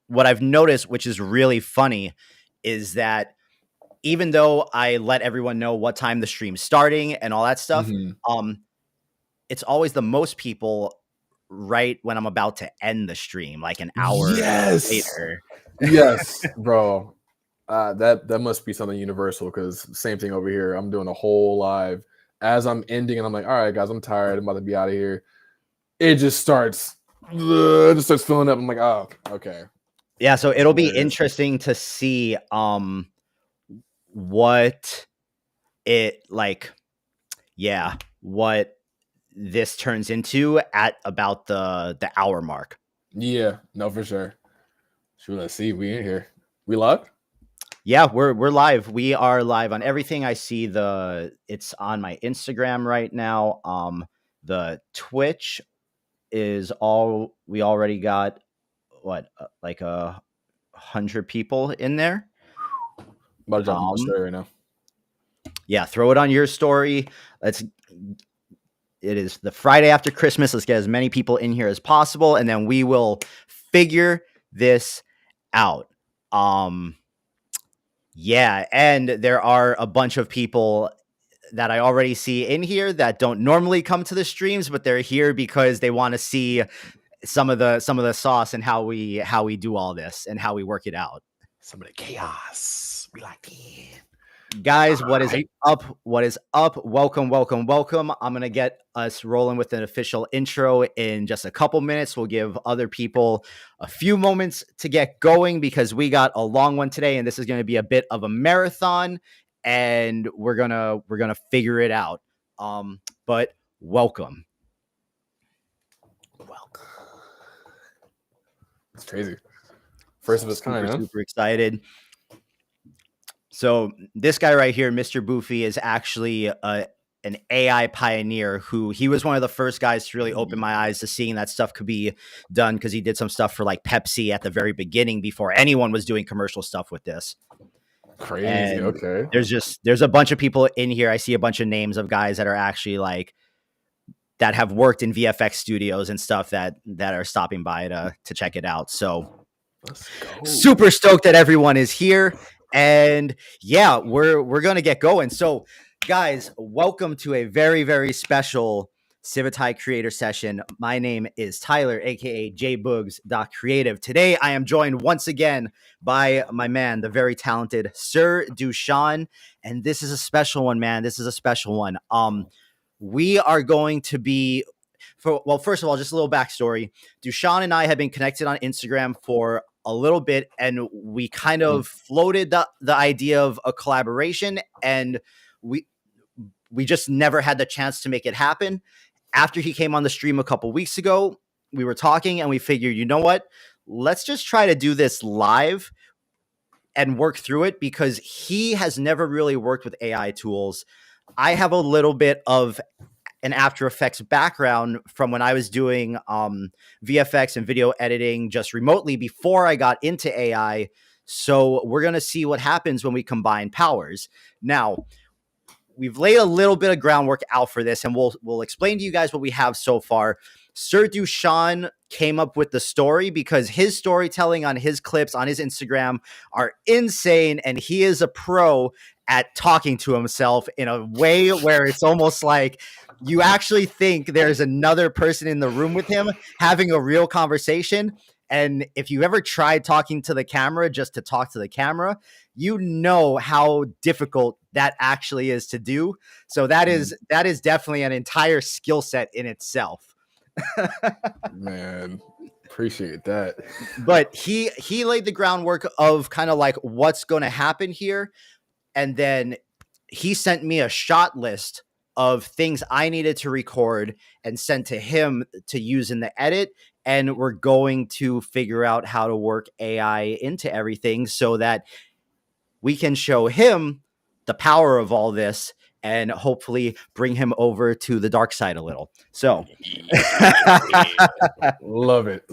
what I've noticed, which is really funny, is that even though I let everyone know what time the stream's starting and all that stuff, it's always the most people right when I'm about to end the stream, like an hour later. Yes, bro. That must be something universal, because same thing over here. I'm doing a whole live as I'm ending, and I'm like, all right, guys, I'm tired. I'm about to be out of here. It just starts filling up. I'm like, oh, okay. Yeah, so it'll be interesting to see what it like. Yeah, what this turns into at about the hour mark. Yeah, no, for sure. Sure, let's see. We in here. We live? Yeah, we're live. We are live on everything. I see it's on my Instagram right now. The Twitch is we already got what like 100 people in there. About to drop my story right now. Yeah, throw it on your story. It is the Friday after Christmas. Let's get as many people in here as possible, and then we will figure this out. Yeah, and there are a bunch of people that I already see in here that don't normally come to the streams, but they're here because they want to see some of the sauce and how we do all this and how we work it out. Some of the chaos. We like it. Guys, what is up? What is up? Welcome. I'm going to get us rolling with an official intro in just a couple minutes. We'll give other people a few moments to get going because we got a long one today, and this is going to be a bit of a marathon, and we're going to figure it out. But welcome. It's crazy. First of its kind, huh? Super excited. So this guy right here, Mr. Boofy, is actually an AI pioneer he was one of the first guys to really open my eyes to seeing that stuff could be done, because he did some stuff for like Pepsi at the very beginning before anyone was doing commercial stuff with this. Crazy. And okay. There's a bunch of people in here. I see a bunch of names of guys that are actually that have worked in VFX studios and stuff that are stopping by to check it out. So super stoked that everyone is here. And yeah, we're going to get going. So guys, welcome to a very, very special Civitai creator session. My name is Tyler, aka jboogs.creative. Today I am joined once again by my man, the very talented Sir Dushan. And this is a special one, man. This is a special one. We are going to be first of all, just a little backstory. Dushan and I have been connected on Instagram for a little bit, and we kind of floated the idea of a collaboration, and we just never had the chance to make it happen. After he came on the stream a couple weeks ago, we were talking and we figured, you know what? Let's just try to do this live and work through it, because he has never really worked with AI tools. I have a little bit of an After Effects background from when I was doing VFX and video editing just remotely before I got into AI. So we're going to see what happens when we combine powers. Now, we've laid a little bit of groundwork out for this, and we'll explain to you guys what we have so far. Sir Dushan came up with the story because his storytelling on his clips on his Instagram are insane, and he is a pro at talking to himself in a way where it's almost like you actually think there's another person in the room with him having a real conversation. And if you ever tried talking to the camera just to talk to the camera, you know how difficult that actually is to do. So that is definitely an entire skill set in itself. Man, appreciate that. But he laid the groundwork of kind of like what's going to happen here. And then he sent me a shot list of things I needed to record and send to him to use in the edit. And we're going to figure out how to work AI into everything so that we can show him the power of all this and hopefully bring him over to the dark side a little. So love it.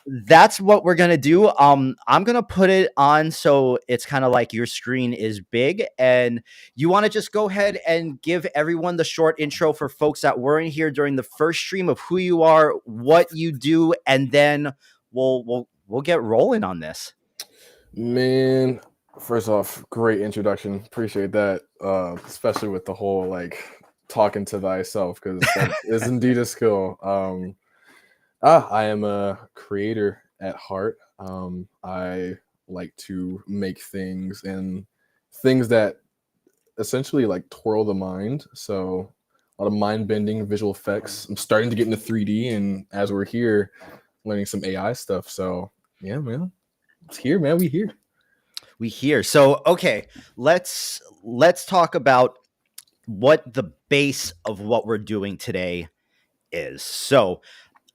That's what we're gonna do. I'm gonna put it on so it's kind of like your screen is big, and you want to just go ahead and give everyone the short intro for folks that weren't here during the first stream of who you are, what you do, and then we'll get rolling on this. Man, first off, great introduction. Appreciate that. Especially with the whole like talking to thyself, because that is indeed a skill. I am a creator at heart. I like to make things and things that essentially like twirl the mind. So a lot of mind bending visual effects. I'm starting to get into 3D, and as we're here, learning some AI stuff. So yeah, man, it's here, man. We here. We hear. So okay, let's talk about what the base of what we're doing today is. So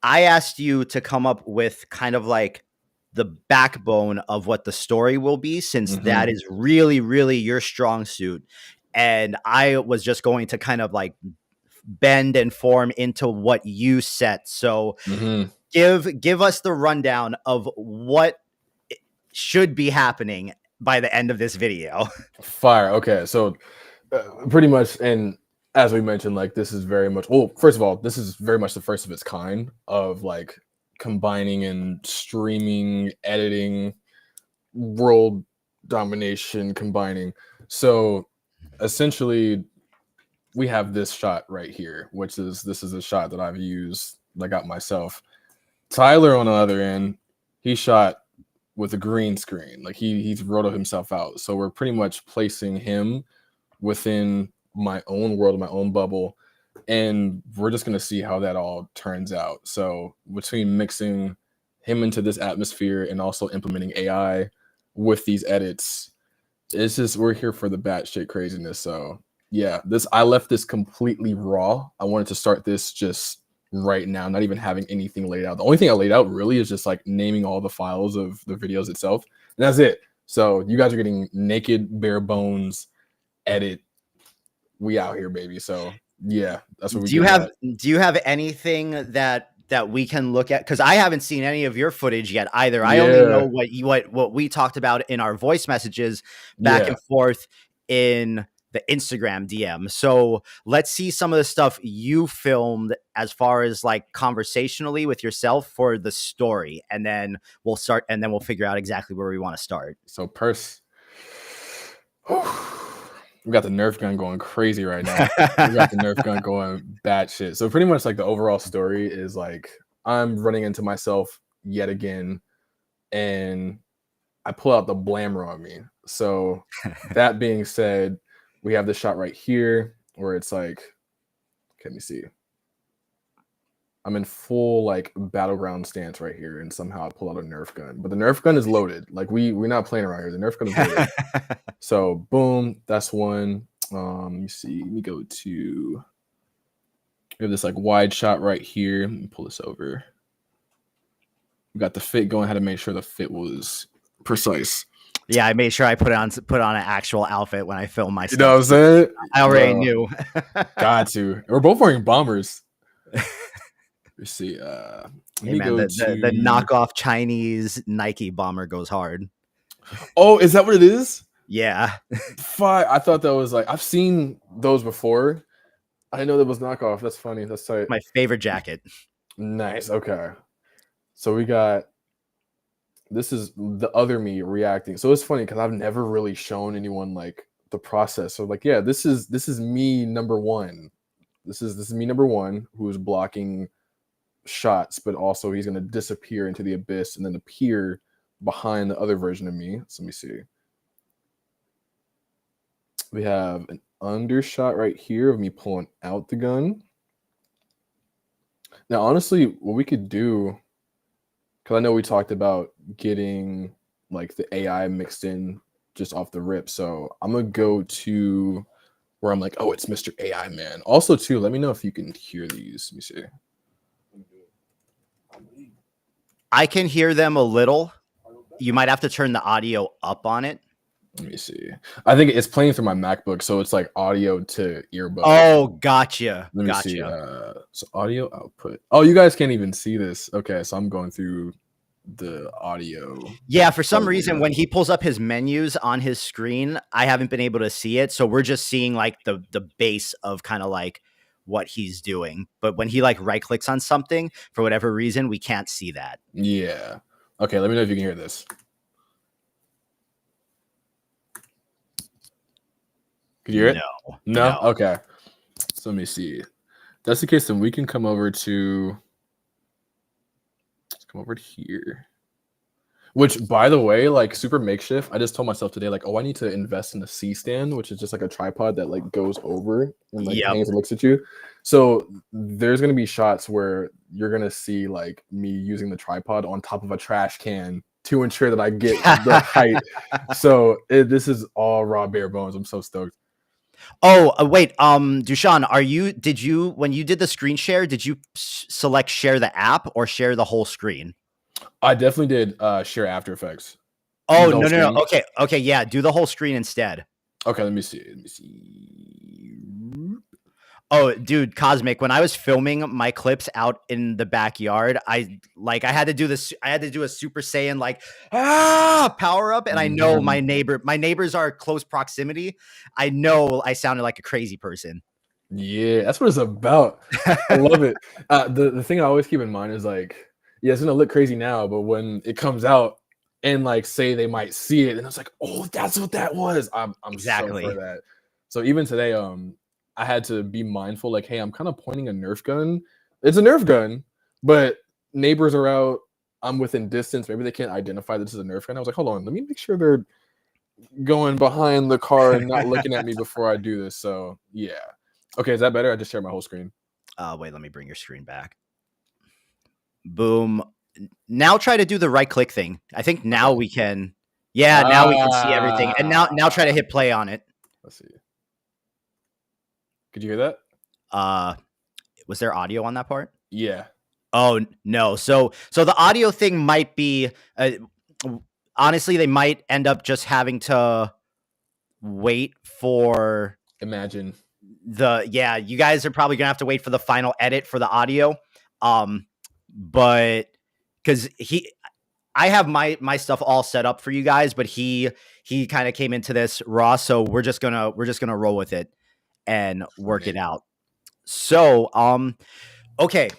I asked you to come up with kind of like the backbone of what the story will be, since that is really, really your strong suit. And I was just going to kind of like bend and form into what you set. So give us the rundown of what should be happening by the end of this video. Fire. Okay, so pretty much, and as we mentioned, like this is very much. Well, first of all, this is very much the first of its kind of like combining and streaming, editing, world domination, combining. So essentially, we have this shot right here, which is this is a shot that I've used. I got myself. Tyler on the other end, he shot with a green screen. Like he's rotoed himself out. So we're pretty much placing him within my own world, my own bubble, and we're just gonna see how that all turns out. So between mixing him into this atmosphere and also implementing AI with these edits, it's just we're here for the batshit craziness. So yeah, this I left this completely raw. I wanted to start this just right now, not even having anything laid out. The only thing I laid out really is just like naming all the files of the videos itself, and that's it. So you guys are getting naked, bare bones edit. We out here, baby. So yeah, that's what we Do you have anything that we can look at? Because I haven't seen any of your footage yet either. I only know what we talked about in our voice messages back and forth in the Instagram DM. So let's see some of the stuff you filmed as far as like conversationally with yourself for the story, and then we'll start, and then we'll figure out exactly where we want to start. So purse. We got the Nerf gun going crazy right now. We got the Nerf gun going batshit. So pretty much like the overall story is like I'm running into myself yet again, and I pull out the blammer on me. So that being said, we have this shot right here where it's like, let me see. I'm in full like battleground stance right here, and somehow I pull out a Nerf gun. But the Nerf gun is loaded. Like we're not playing around here. The Nerf gun is loaded. So boom, that's one. Let me see. Let me go to. We have this like wide shot right here. Let me pull this over. We got the fit going. Had to make sure the fit was precise. Yeah, I made sure I put on an actual outfit when I filmed my stuff. You know what I'm saying? I already knew. Got to. We're both wearing bombers. Let's see. Hey man, the knockoff Chinese Nike bomber goes hard. Oh, is that what it is? Yeah. Fine. I thought that was like I've seen those before. I didn't know that was knockoff. That's funny. That's tight. My favorite jacket. Nice. Okay. So we got this is the other me reacting. So it's funny because I've never really shown anyone like the process. So like, yeah, this is me number one. This is me number one who is blocking shots, but also he's gonna disappear into the abyss and then appear behind the other version of me. So let me see. We have an undershot right here of me pulling out the gun. Now, honestly, what we could do, because I know we talked about getting like the AI mixed in just off the rip. So I'm gonna go to where I'm like, oh, it's Mr. AI man. Also, too, let me know if you can hear these. Let me see. I can hear them a little. You might have to turn the audio up on it. Let me see. I think it's playing through my MacBook, so it's like audio to earbud. Oh, gotcha. Let me see. So audio output. Oh, you guys can't even see this. Okay, so I'm going through the audio. Yeah, for some reason, when he pulls up his menus on his screen, I haven't been able to see it. So we're just seeing like the base of kind of like what he's doing. But when he like right clicks on something for whatever reason, we can't see that. Yeah. Okay, let me know if you can hear this. Could you hear it? No? Okay. So let me see. If that's the case, then we can come over to here. Which, by the way, like super makeshift. I just told myself today, like, oh, I need to invest in a C stand, which is just like a tripod that like goes over and like hangs and looks at you. So there's gonna be shots where you're gonna see like me using the tripod on top of a trash can to ensure that I get the height. So this is all raw bare bones. I'm so stoked. Oh, wait, Dushan, when you did the screen share, did you select share the app or share the whole screen? I definitely did share After Effects. Oh, no. Okay, yeah, do the whole screen instead. Okay, let me see. Oh, dude, Cosmic, when I was filming my clips out in the backyard, I had to do this. I had to do a Super Saiyan like power up, and I know my neighbors are close proximity. I know I sounded like a crazy person. Yeah, that's what it's about. I love it. The thing I always keep in mind is like, yeah, it's gonna look crazy now, but when it comes out and like say they might see it, and it's like, oh, that's what that was. I'm Exactly. so for that. So even today, I had to be mindful, like, hey, I'm kind of pointing a Nerf gun. It's a Nerf gun, but neighbors are out. I'm within distance. Maybe they can't identify this as a Nerf gun. I was like, hold on, let me make sure they're going behind the car and not looking at me before I do this. So yeah. Okay, is that better? I just shared my whole screen. Wait, let me bring your screen back. Boom. Now try to do the right click thing. I think now we can. Yeah, now we can see everything. And now try to hit play on it. Let's see. Could you hear that? Was there audio on that part? Yeah. Oh no. So the audio thing might be honestly, they might end up just having to wait for Imagine. You guys are probably gonna have to wait for the final edit for the audio. But because I have my stuff all set up for you guys, but he kind of came into this raw, so we're just gonna roll with it and work it out. So okay,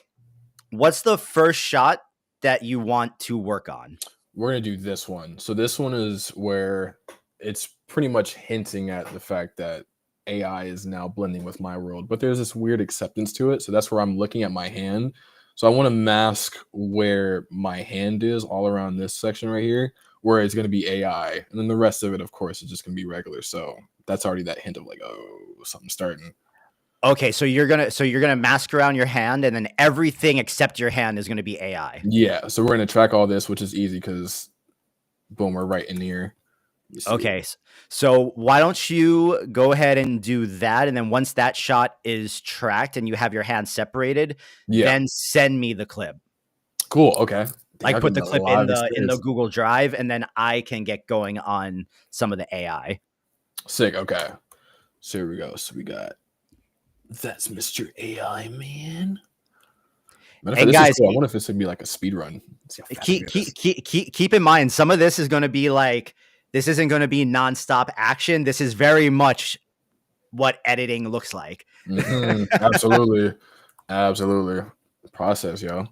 what's the first shot that you want to work on? We're gonna do this one. So this one is where it's pretty much hinting at the fact that AI is now blending with my world, but there's this weird acceptance to it. So that's where I'm looking at my hand. So I want to mask where my hand is all around this section right here, where it's going to be AI. And then the rest of it, of course, is just going to be regular. So that's already that hint of like, oh, something's starting. Okay, so you're gonna mask around your hand, and then everything except your hand is gonna be AI. Yeah, so we're gonna track all this, which is easy because boom, we're right in here. Okay, so why don't you go ahead and do that, and then once that shot is tracked and you have your hand separated, then send me the clip. Cool. Okay. Like put the clip in the Google Drive, and then I can get going on some of the AI. Sick. Okay. So here we go. So we got that's Mr. AI man. And guys, cool. I wonder if this would be like a speed run. Keep in mind, some of this is going to be like, this isn't going to be nonstop action. This is very much what editing looks like. Absolutely. Absolutely. Process, yo.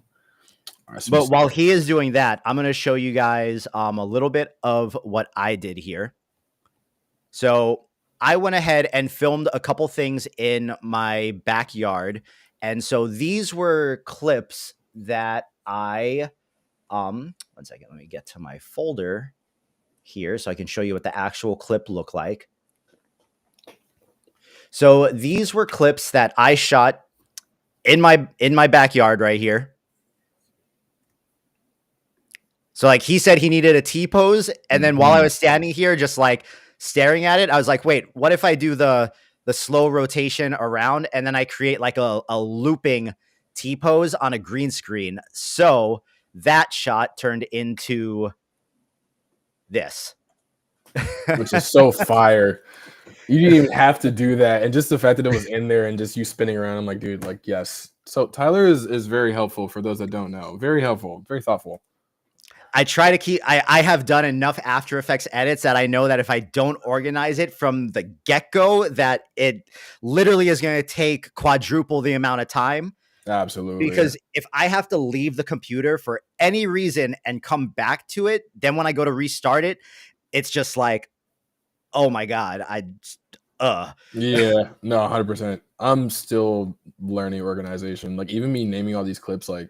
Right, so but while he is doing that, I'm going to show you guys a little bit of what I did here. So I went ahead and filmed a couple things in my backyard. And so these were clips that I, one second, let me get to my folder here so I can show you what the actual clip looked like. So these were clips that I shot in my backyard right here. So like he said he needed a T-pose. And then while I was standing here, just like staring at it, I was like, wait, what if I do the slow rotation around and then I create like a looping T-pose on a green screen? So that shot turned into this. Which is so fire. You didn't even have to do that. And just the fact that it was in there and just you spinning around, I'm like, dude, like, yes. So Tyler is very helpful for those that don't know. Very helpful, very thoughtful. I try to keep. I have done enough After Effects edits that I know that if I don't organize it from the get go, that it literally is going to take quadruple the amount of time. Absolutely. Because if I have to leave the computer for any reason and come back to it, then when I go to restart it, it's just like, oh my god, Yeah, no, 100%. I'm still learning organization. Like even me naming all these clips, like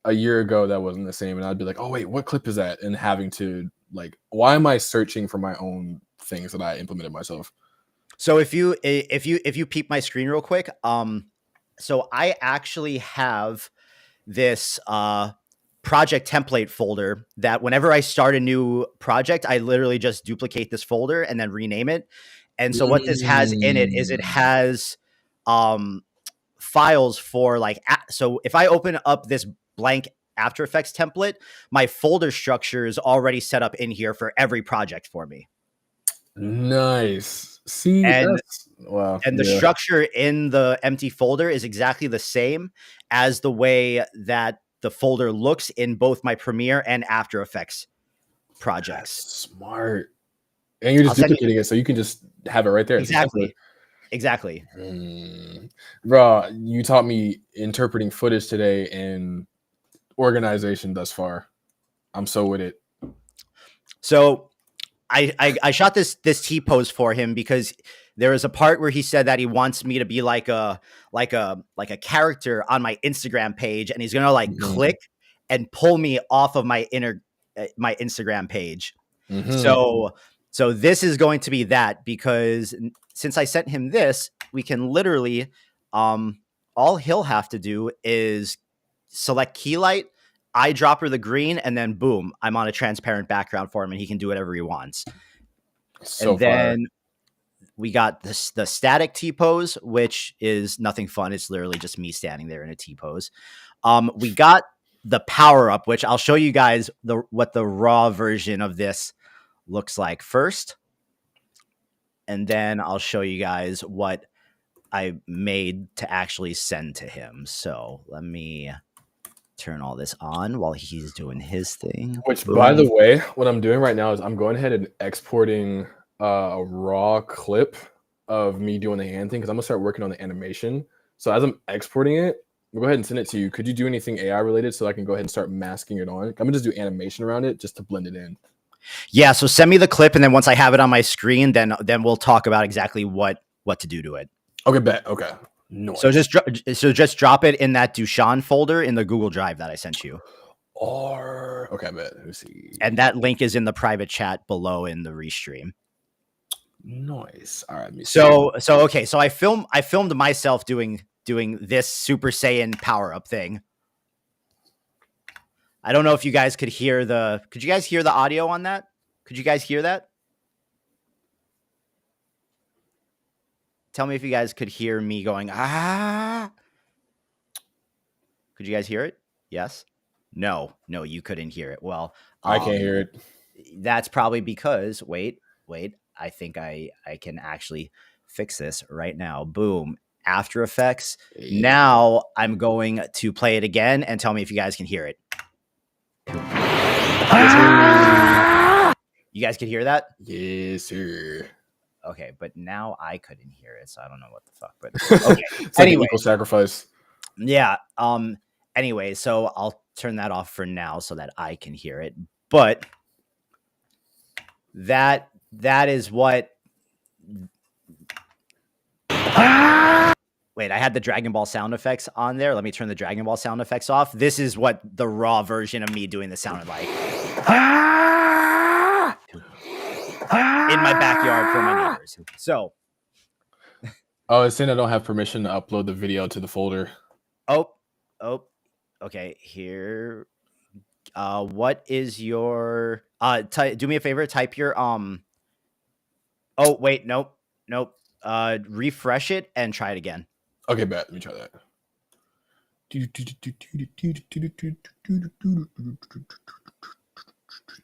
a year ago, that wasn't the same, and I'd be like, oh wait, what clip is that? And having to like, why am I searching for my own things that I implemented myself? So if you peep my screen real quick, so I actually have this project template folder that whenever I start a new project, I literally just duplicate this folder and then rename it. And so what this has in it is it Mm. has um, files for like, so if I open up this blank After Effects template, my folder structure is already set up in here for every project for me. Nice. See, And that's wow. and the Yeah. structure in the empty folder is exactly the same as the way that the folder looks in both my Premiere and After Effects That's projects. smart. And you're I'll just send you duplicating it, so you can just have it right there. It's a template. exactly. Bro, you taught me interpreting footage today and organization thus far. I'm so with it. So I shot this T pose for him because there is a part where he said that he wants me to be like a character on my Instagram page, and he's gonna like Mhm. click and pull me off of my my Instagram page. Mhm. So this is going to be that, because since I sent him this, we can literally all he'll have to do is select key light, eyedropper the green, and then boom, I'm on a transparent background for him and he can do whatever he wants. So And fire. then we got the static T pose, which is nothing fun. It's literally just me standing there in a T pose. We got the power up, which I'll show you guys what the raw version of this looks like first, and then I'll show you guys what I made to actually send to him. So let me turn all this on while he's doing his thing. Which, by the Boom. way, what I'm doing right now is I'm going ahead and exporting a raw clip of me doing the hand thing because I'm gonna start working on the animation. So as I'm exporting it, we'll go ahead and send it to you. Could you do anything AI related so I can go ahead and start masking it on? I'm gonna just do animation around it just to blend it in. Yeah, so send me the clip, and then once I have it on my screen, then we'll talk about exactly what to do to it. Okay, bet. Okay, So nice. just drop it in that Dushan folder in the Google Drive that I sent you. Or okay, bet. Let me see. And that link is in the private chat below in the restream. Nice. All right, let me see. So okay, so I filmed myself doing this Super Saiyan power up thing. I don't know if you guys could hear could you guys hear the audio on that? Could you guys hear that? Tell me if you guys could hear me going, ah. Could you guys hear it? Yes? No, you couldn't hear it. Well, I can't hear it. that's probably because, wait, I think I can actually fix this right now. Boom. After Effects. Hey. Now I'm going to play it again and tell me if you guys can hear it. You guys could hear that? Yes, sir. Okay, but now I couldn't hear it, so I don't know what the fuck. But Okay. It's like anyway, an equal sacrifice. Yeah. Anyway, so I'll turn that off for now so that I can hear it. But that is what. Wait, I had the Dragon Ball sound effects on there. Let me turn the Dragon Ball sound effects off. This is what the raw version of me doing this sounded like. In my backyard for my neighbors. So. Oh, it's saying I don't have permission to upload the video to the folder. Oh. Okay, here. What is your do me a favor, type your oh wait, nope. Refresh it and try it again. Okay, bet. Let me try that.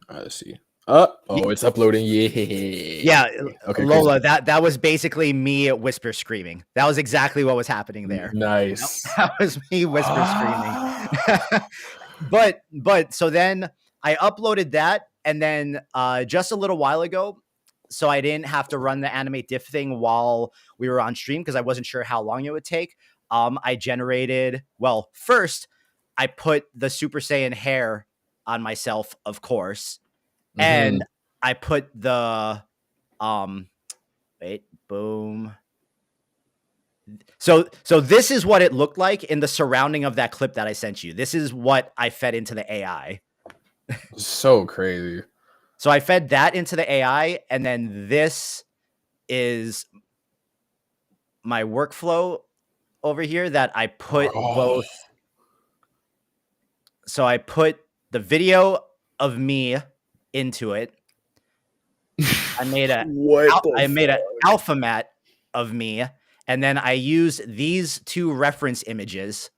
All right, let's see. Oh, it's uploading. Yeah. Okay, Lola, that was basically me whisper screaming. That was exactly what was happening there. Nice. That was me whisper screaming. But so then I uploaded that, and then just a little while ago, so I didn't have to run the animate diff thing while we were on stream because I wasn't sure how long it would take. I generated, well, first I put the Super Saiyan hair on myself, of course, and I put the wait, boom. So this is what it looked like in the surrounding of that clip that I sent you. This is what I fed into the AI. So crazy. So I fed that into the AI, and then this is my workflow over here that I put both. So I put the video of me into it. I made an alpha mat of me, and then I use these two reference images.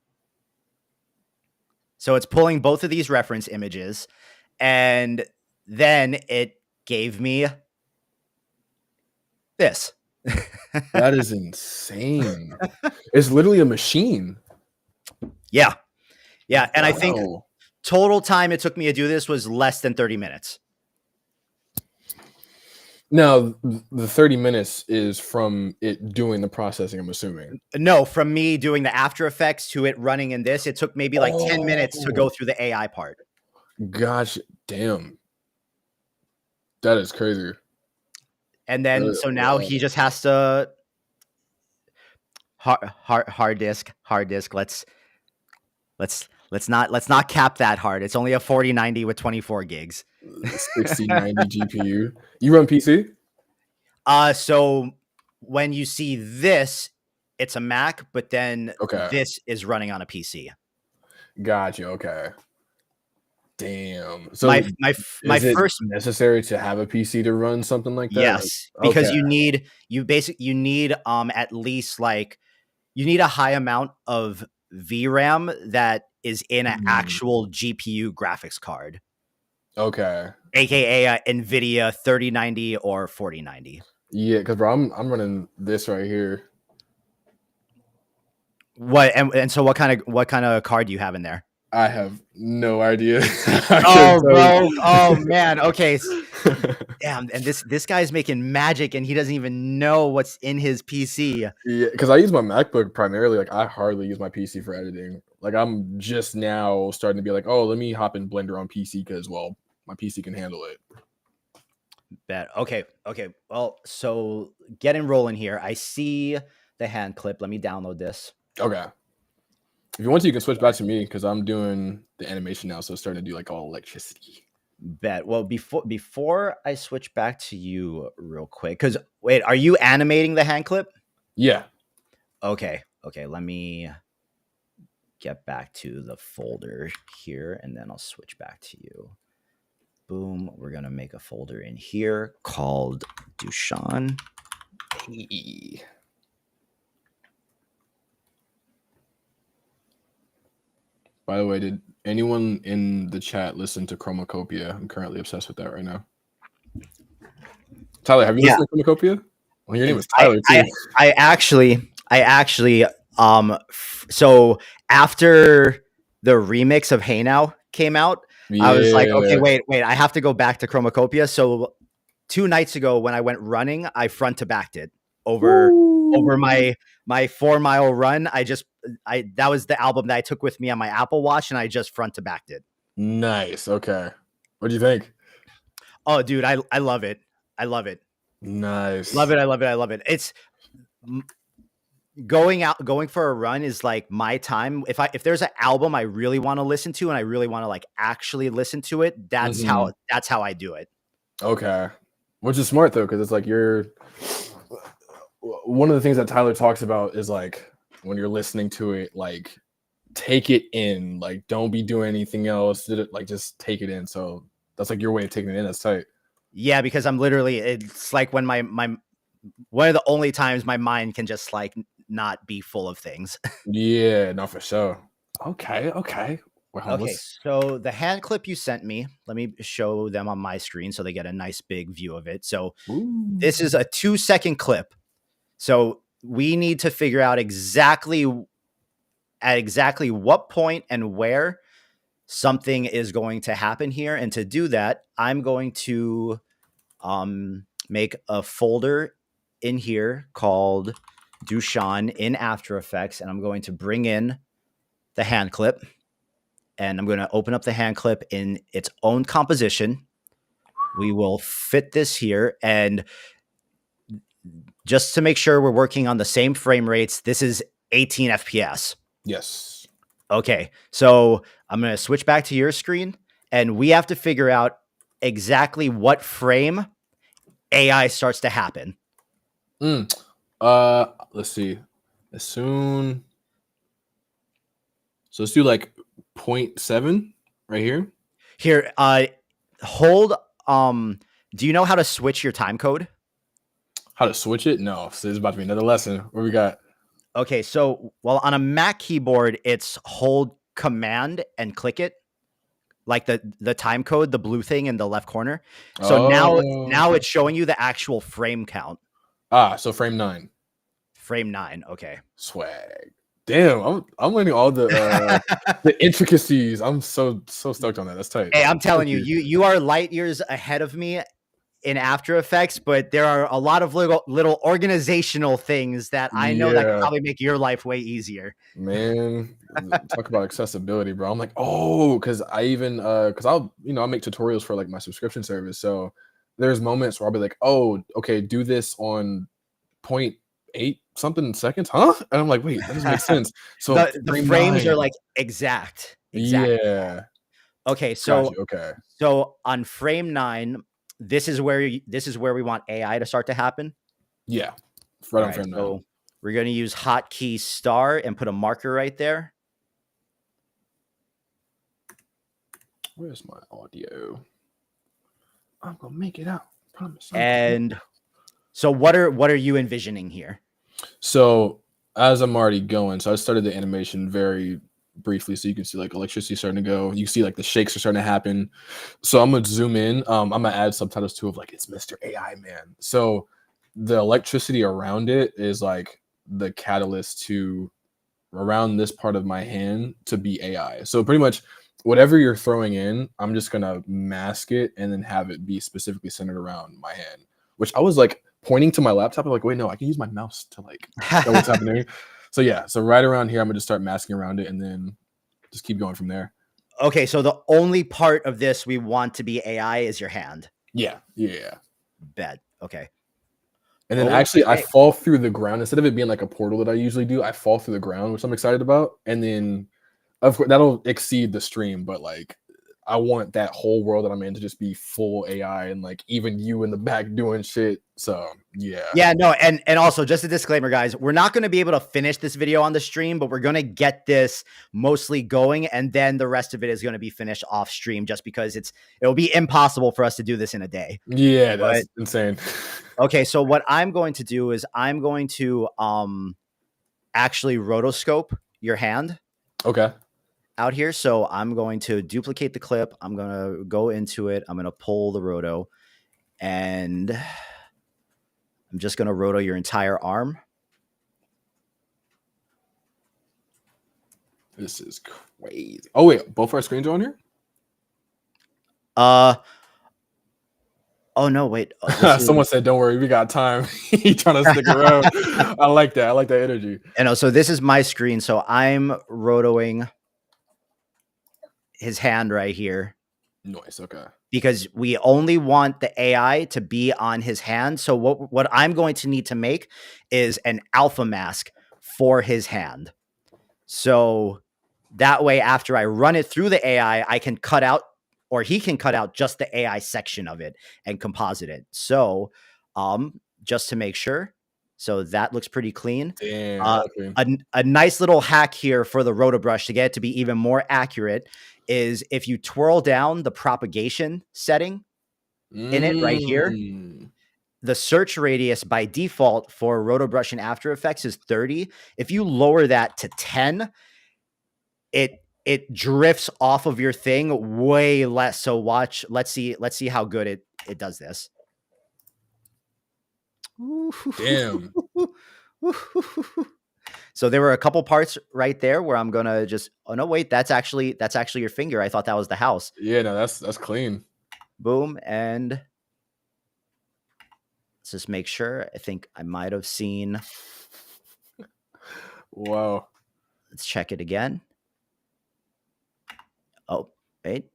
So it's pulling both of these reference images, and then it gave me this. That is insane. It's literally a machine. Yeah. Yeah. And I think total time it took me to do this was less than 30 minutes. Now, the 30 minutes is from it doing the processing, I'm assuming. No, from me doing the After Effects to it running in this, it took maybe like 10 minutes to go through the AI part. Gosh, damn. That is crazy. And then, so now he just has to hard disk. Let's not cap that hard. It's only a 4090 with 24 gigs. 6090 GPU. You run PC? So when you see this, it's a Mac, but then this is running on a PC. Gotcha. Okay. Damn. So my first necessary to have a PC to run something like that? Yes, because you need at least like you need a high amount of VRAM that is in an actual GPU graphics card. Okay. AKA NVIDIA 3090 or 4090. Yeah, because bro, I'm running this right here. What and so what kind of card do you have in there? I have no idea. Oh, bro. Oh man. Okay. Damn. And this guy's making magic, and he doesn't even know what's in his PC. Yeah, because I use my MacBook primarily. Like, I hardly use my PC for editing. Like, I'm just now starting to be like, oh, let me hop in Blender on PC because, well, my PC can handle it. Bet. Okay. Well, so getting rolling here. I see the hand clip. Let me download this. Okay. If you want to, you can switch back to me because I'm doing the animation now, so it's starting to do like all electricity. Bet. Well, before I switch back to you real quick, because wait, are you animating the hand clip? Yeah. Okay. Let me get back to the folder here, and then I'll switch back to you. Boom. We're gonna make a folder in here called Dushan. Hey. By the way, did anyone in the chat listen to Chromacopia? I'm currently obsessed with that right now. Tyler, have you listened to Chromacopia? Well, your name is Tyler too. I actually, so after the remix of Hey Now came out, I was like, okay, wait, I have to go back to Chromacopia. So 2 nights ago when I went running, I front to backed it over my 4-mile run. That was the album that I took with me on my Apple Watch, and I just front to backed it. Nice. Okay. What do you think? Oh, dude, I love it. I love it. Nice. Love it. It's going for a run is like my time. If there's an album I really want to listen to and I really want to like actually listen to it, that's how I do it. Okay. Which is smart though, because it's like one of the things that Tyler talks about is like when you're listening to it, like take it in, like don't be doing anything else. Like just take it in. So that's like your way of taking it in. That's tight. Yeah, because it's like when my one of the only times my mind can just like not be full of things. Yeah, no, for sure. Okay. Well, okay, so the hand clip you sent me, let me show them on my screen so they get a nice big view of it. So this is a 2-second clip. So we need to figure out exactly what point and where. something is going to happen here. And to do that, I'm going to make a folder in here called Dushan in After Effects, and I'm going to bring in the hand clip, and I'm going to open up the hand clip in its own composition. We will fit this here, and just to make sure we're working on the same frame rates, this is 18 FPS. Yes. Okay, so I'm going to switch back to your screen, and we have to figure out exactly what frame AI starts to happen. Let's see. As soon. So let's do like 0.7 right here. Here, hold. Do you know how to switch your time code? How to switch it? No. So this is about to be another lesson. What we got? Okay, so well, on a Mac keyboard, it's hold Command and click it, like the time code, the blue thing in the left corner. So now it's showing you the actual frame count. So frame 9. Frame 9. Okay. Swag. Damn, I'm learning all the intricacies. I'm so stoked on that. That's tight. Hey, I'm telling you are light years ahead of me in After Effects, but there are a lot of little organizational things that I know that could probably make your life way easier. Man, talk about accessibility, bro. I'm like, because I even because I'll make tutorials for like my subscription service. So there's moments where I'll be like, oh, okay, do this on 0.8 something seconds, huh? And I'm like, wait, that doesn't make sense. So the frames are like exact. Yeah. Okay, so so on frame 9, this is where we want AI to start to happen. Yeah, right on frame 9. So we're going to use hotkey star and put a marker right there. Where's my audio? I'm gonna make it out. Promise. And so what are you envisioning here? So as I'm already going, so I started the animation very briefly, so you can see like electricity starting to go. You see like the shakes are starting to happen. So I'm gonna zoom in. I'm gonna add subtitles too of like it's Mr. AI man. So the electricity around it is like the catalyst to around this part of my hand to be AI. So pretty much whatever you're throwing in, I'm just gonna mask it and then have it be specifically centered around my hand. Which I was like pointing to my laptop. I'm like, wait, no, I can use my mouse to like know what's happening. So yeah, so right around here, I'm gonna just start masking around it and then just keep going from there. Okay, so the only part of this we want to be AI is your hand. Yeah. Bet. Okay. And then actually I fall through the ground instead of it being like a portal that I usually do. I fall through the ground, which I'm excited about. And then of course that'll exceed the stream, but like I want that whole world that I'm in to just be full AI and like even you in the back doing shit. So yeah, no, and also just a disclaimer, guys, we're not going to be able to finish this video on the stream, but we're going to get this mostly going, and then the rest of it is going to be finished off stream, just because it'll be impossible for us to do this in a day. Yeah, that's insane. Okay, so what I'm going to do is I'm going to actually rotoscope your hand. Okay. Out here. So I'm going to duplicate the clip. I'm going to go into it. I'm going to pull the roto, and I'm just going to roto your entire arm. This is crazy. Oh wait, both our screens are on here? Oh no, wait. Someone said, "Don't worry, we got time." He trying to stick around. I like that. I like that energy. So this is my screen. So I'm rotoing his hand right here. Nice. Okay. Because we only want the AI to be on his hand. So what I'm going to need to make is an alpha mask for his hand. So that way, after I run it through the AI, I can cut out, or he can cut out just the AI section of it and composite it. So just to make sure. So that looks pretty clean. Damn, a nice little hack here for the rotobrush to get it to be even more accurate is if you twirl down the propagation setting in it right here, the search radius by default for rotobrush in After Effects is 30. If you lower that to 10, it drifts off of your thing way less. So watch, let's see how good it does this. Damn. So there were a couple parts right there where I'm gonna just. Oh no, wait, that's actually your finger. I thought that was the house. Yeah, no, that's clean. Boom, and let's just make sure. I think I might have seen. Wow. Let's check it again. Oh, wait.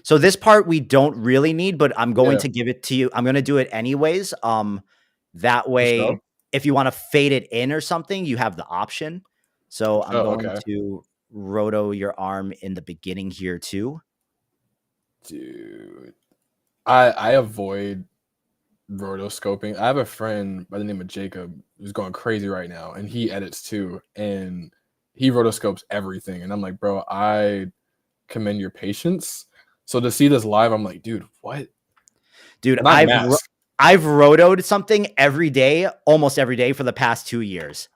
So this part we don't really need, but I'm going to give it to you. I'm going to do it anyways. That way, if you want to fade it in or something, you have the option. So I'm going to roto your arm in the beginning here too. Dude, I avoid rotoscoping. I have a friend by the name of Jacob who's going crazy right now, and he edits too, and he rotoscopes everything. And I'm like, bro, I commend your patience. So to see this live, I'm like, dude, what? Dude, I've rotoed something every day, almost every day for the past 2 years.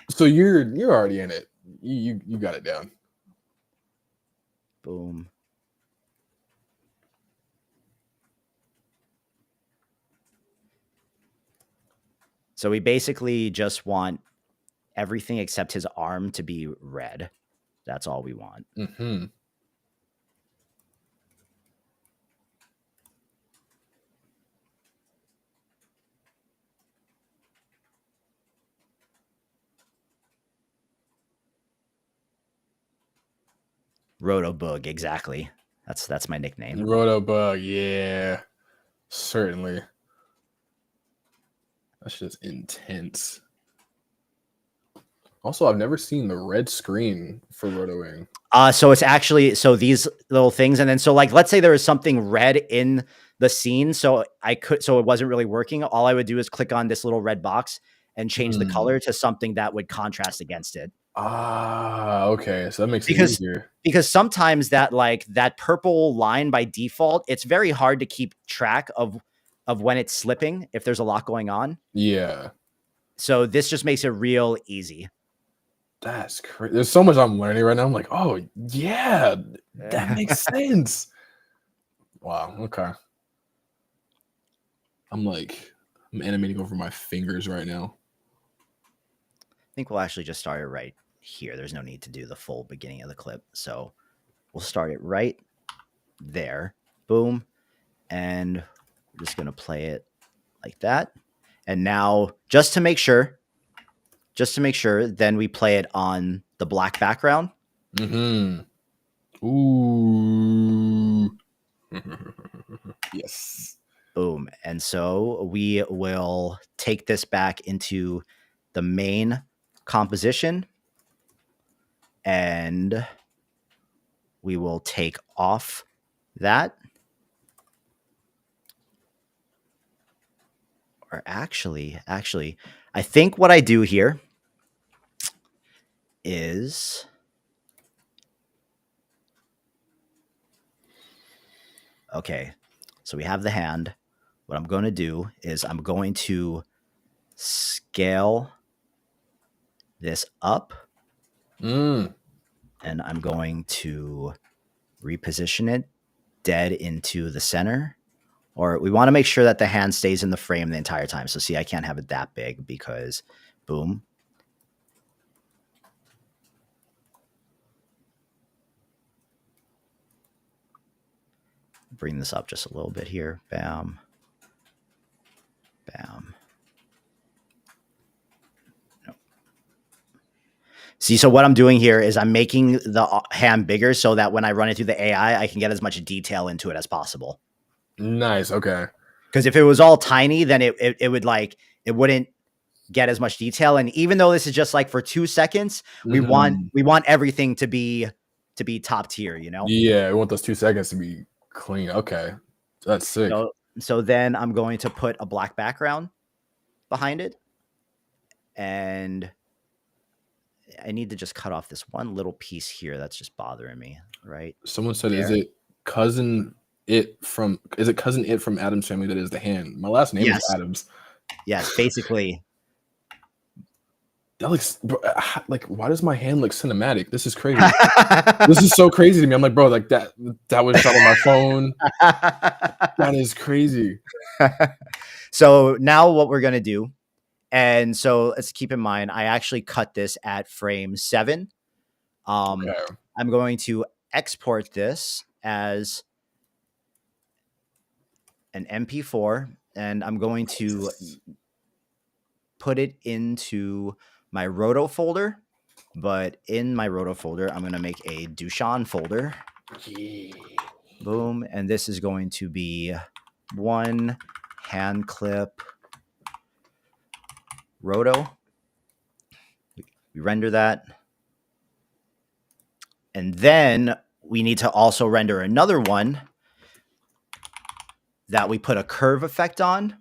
So you're already in it. You got it down. Boom. So we basically just want everything except his arm to be red. That's all we want. Mm-hmm. Rotobug, exactly. That's my nickname. Rotobug, yeah. Certainly. That's just intense. Also, I've never seen the red screen for rotoing. So it's actually these little things, and then like let's say there was something red in the scene, so it wasn't really working. All I would do is click on this little red box and change the color to something that would contrast against it. Ah, okay. So that makes it easier. Because sometimes that purple line by default, it's very hard to keep track of when it's slipping if there's a lot going on. Yeah. So this just makes it real easy. That's crazy. There's so much I'm learning right now. I'm like, oh yeah, that makes sense. Wow. Okay. I'm animating over my fingers right now. I think we'll actually just start it right here. There's no need to do the full beginning of the clip. So we'll start it right there. Boom. And we're just going to play it like that. And now just to make sure, then we play it on the black background. Mm-hmm. Ooh. Yes. Boom. And so we will take this back into the main composition, and we will take off that. Or actually, I think what I do here is okay. So we have the hand. What I'm going to do is I'm going to scale this up, and I'm going to reposition it dead into the center. Or we want to make sure that the hand stays in the frame the entire time. So see, I can't have it that big because boom. Bring this up just a little bit here. Bam. Bam. No. See, so what I'm doing here is I'm making the hand bigger so that when I run it through the AI, I can get as much detail into it as possible. Nice. Okay. Because if it was all tiny, then it would it wouldn't get as much detail. And even though this is just like for 2 seconds, we want everything to be top tier, you know? Yeah, we want those 2 seconds to be clean. Okay. That's sick. So then I'm going to put a black background behind it. And I need to just cut off this one little piece here that's just bothering me, right? Someone said, is it cousin it from Adam's family that is the hand? My last name is Adams. Yes, basically. That looks like, why does my hand look cinematic? This is crazy. This is so crazy to me. I'm like, bro, like that was shot on my phone. That is crazy. So now what we're going to do And so let's keep in mind, I actually cut this at frame 7. Okay. I'm going to export this as an MP4, and I'm going to put it into my Roto folder. But in my Roto folder, I'm going to make a Dushan folder. Yeah. Boom. And this is going to be one hand clip Roto. We render that. And then we need to also render another one that we put a curve effect on.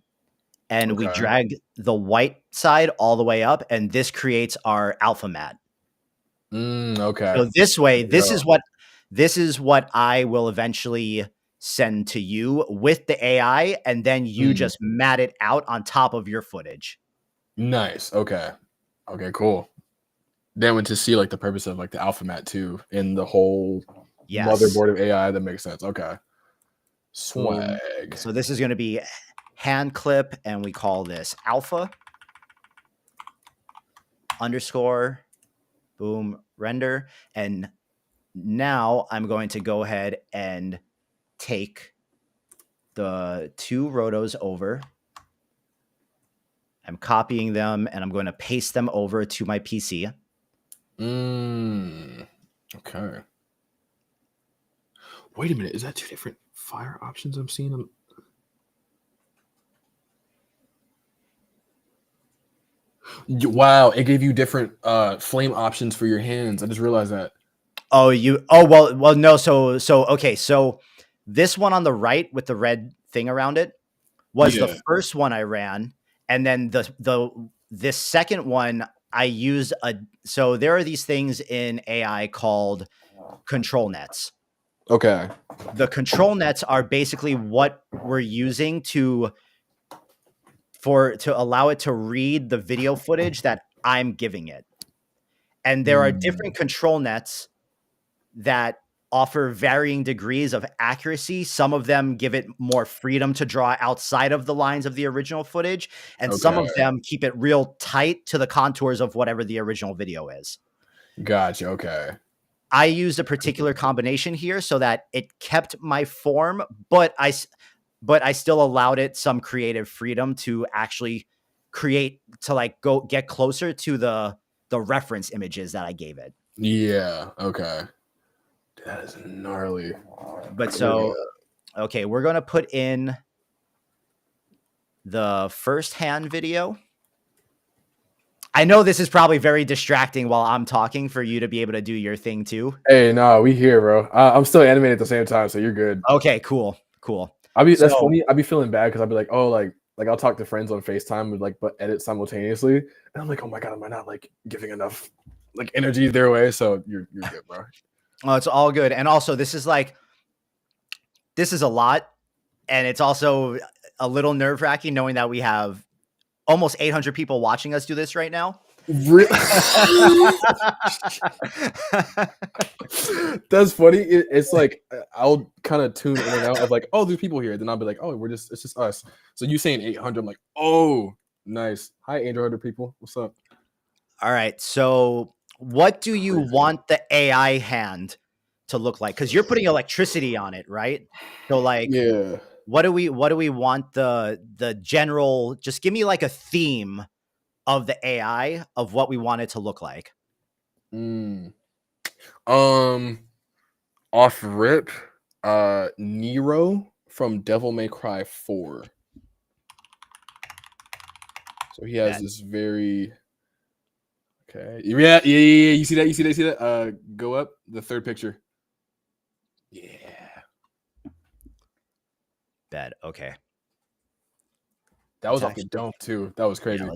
And we Okay. drag the white side all the way up. And this creates our alpha matte. Okay. So this way, There you go. this is what I will eventually send to you with the AI, and then you just mat it out on top of your footage. Nice. Okay. Okay, cool. Then when to see like the purpose of like the alpha mat too in the whole Yes. motherboard of AI, that makes sense. Okay. Boom. Swag. So this is going to be hand clip, and we call this alpha underscore boom render. And now I'm going to go ahead and take the 2 rotos over. I'm copying them and I'm going to paste them over to my PC. Okay. Wait a minute. Is that 2 different fire options I'm seeing? Wow, it gave you different flame options for your hands. I just realized that. Well no, so okay, so this one on the right with the red thing around it was the Yeah. first one I ran, and then this second one I used so there are these things in AI called control nets. Okay. The control nets are basically what we're using to allow it to read the video footage that I'm giving it. And there are different control nets that offer varying degrees of accuracy. Some of them give it more freedom to draw outside of the lines of the original footage, and some Okay. of them keep it real tight to the contours of whatever the original video is. Gotcha. Okay. I used a particular combination here so that it kept my form, but I still allowed it some creative freedom to actually create, to like go get closer to the reference images that I gave it. Yeah. Okay. That is gnarly. But so, okay, we're going to put in the first hand video. I know this is probably very distracting while I'm talking for you to be able to do your thing too. Hey, no, we here, bro. I'm still animating at the same time, so you're good. Okay, cool. That's So, funny. I'd be feeling bad because I'd be like, oh, like I'll talk to friends on FaceTime with like but edit simultaneously. And I'm like, oh my god, am I not like giving enough like energy their way? So you're good, bro. oh, it's all good. And also this is a lot, and it's also a little nerve-wracking knowing that we have almost 800 people watching us do this right now. That's funny. It's like I'll kind of tune in and out of like, oh, there's people here. Then I'll be like, oh, it's just us. So you saying 800? I'm like, oh, nice. Hi, 800 people. What's up? All right. So what do you want the AI hand to look like? Because you're putting electricity on it, right? So like, Yeah. what do we want the general? Just give me like a theme of the AI of what we want it to look like. Off rip, Nero from Devil May Cry 4. So he has this very okay. Yeah. You see that? You see that? Go up the third picture. Yeah. Bad. Okay. That was off the dome too. That was crazy. Yeah,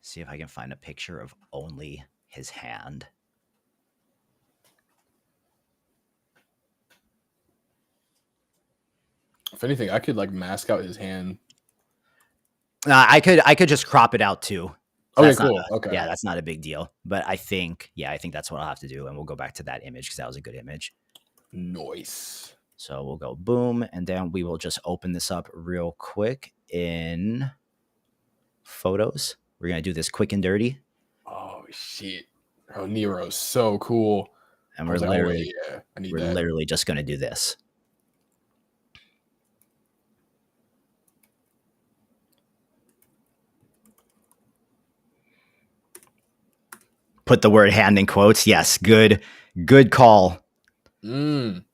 see if I can find a picture of only his hand. If anything, I could like mask out his hand. I could just crop it out too. So Okay, that's not cool. Okay. that's not a big deal. But I think that's what I'll have to do. And we'll go back to that image because that was a good image. Nice. So we'll go boom, and then we will just open this up real quick in Photos. We're going to do this quick and dirty. Oh, shit. Oh, Nero's so cool. And I we're was like, oh, literally, wait, yeah, I need we're that. literally just going to do this. Put the word hand in quotes. Yes, good call.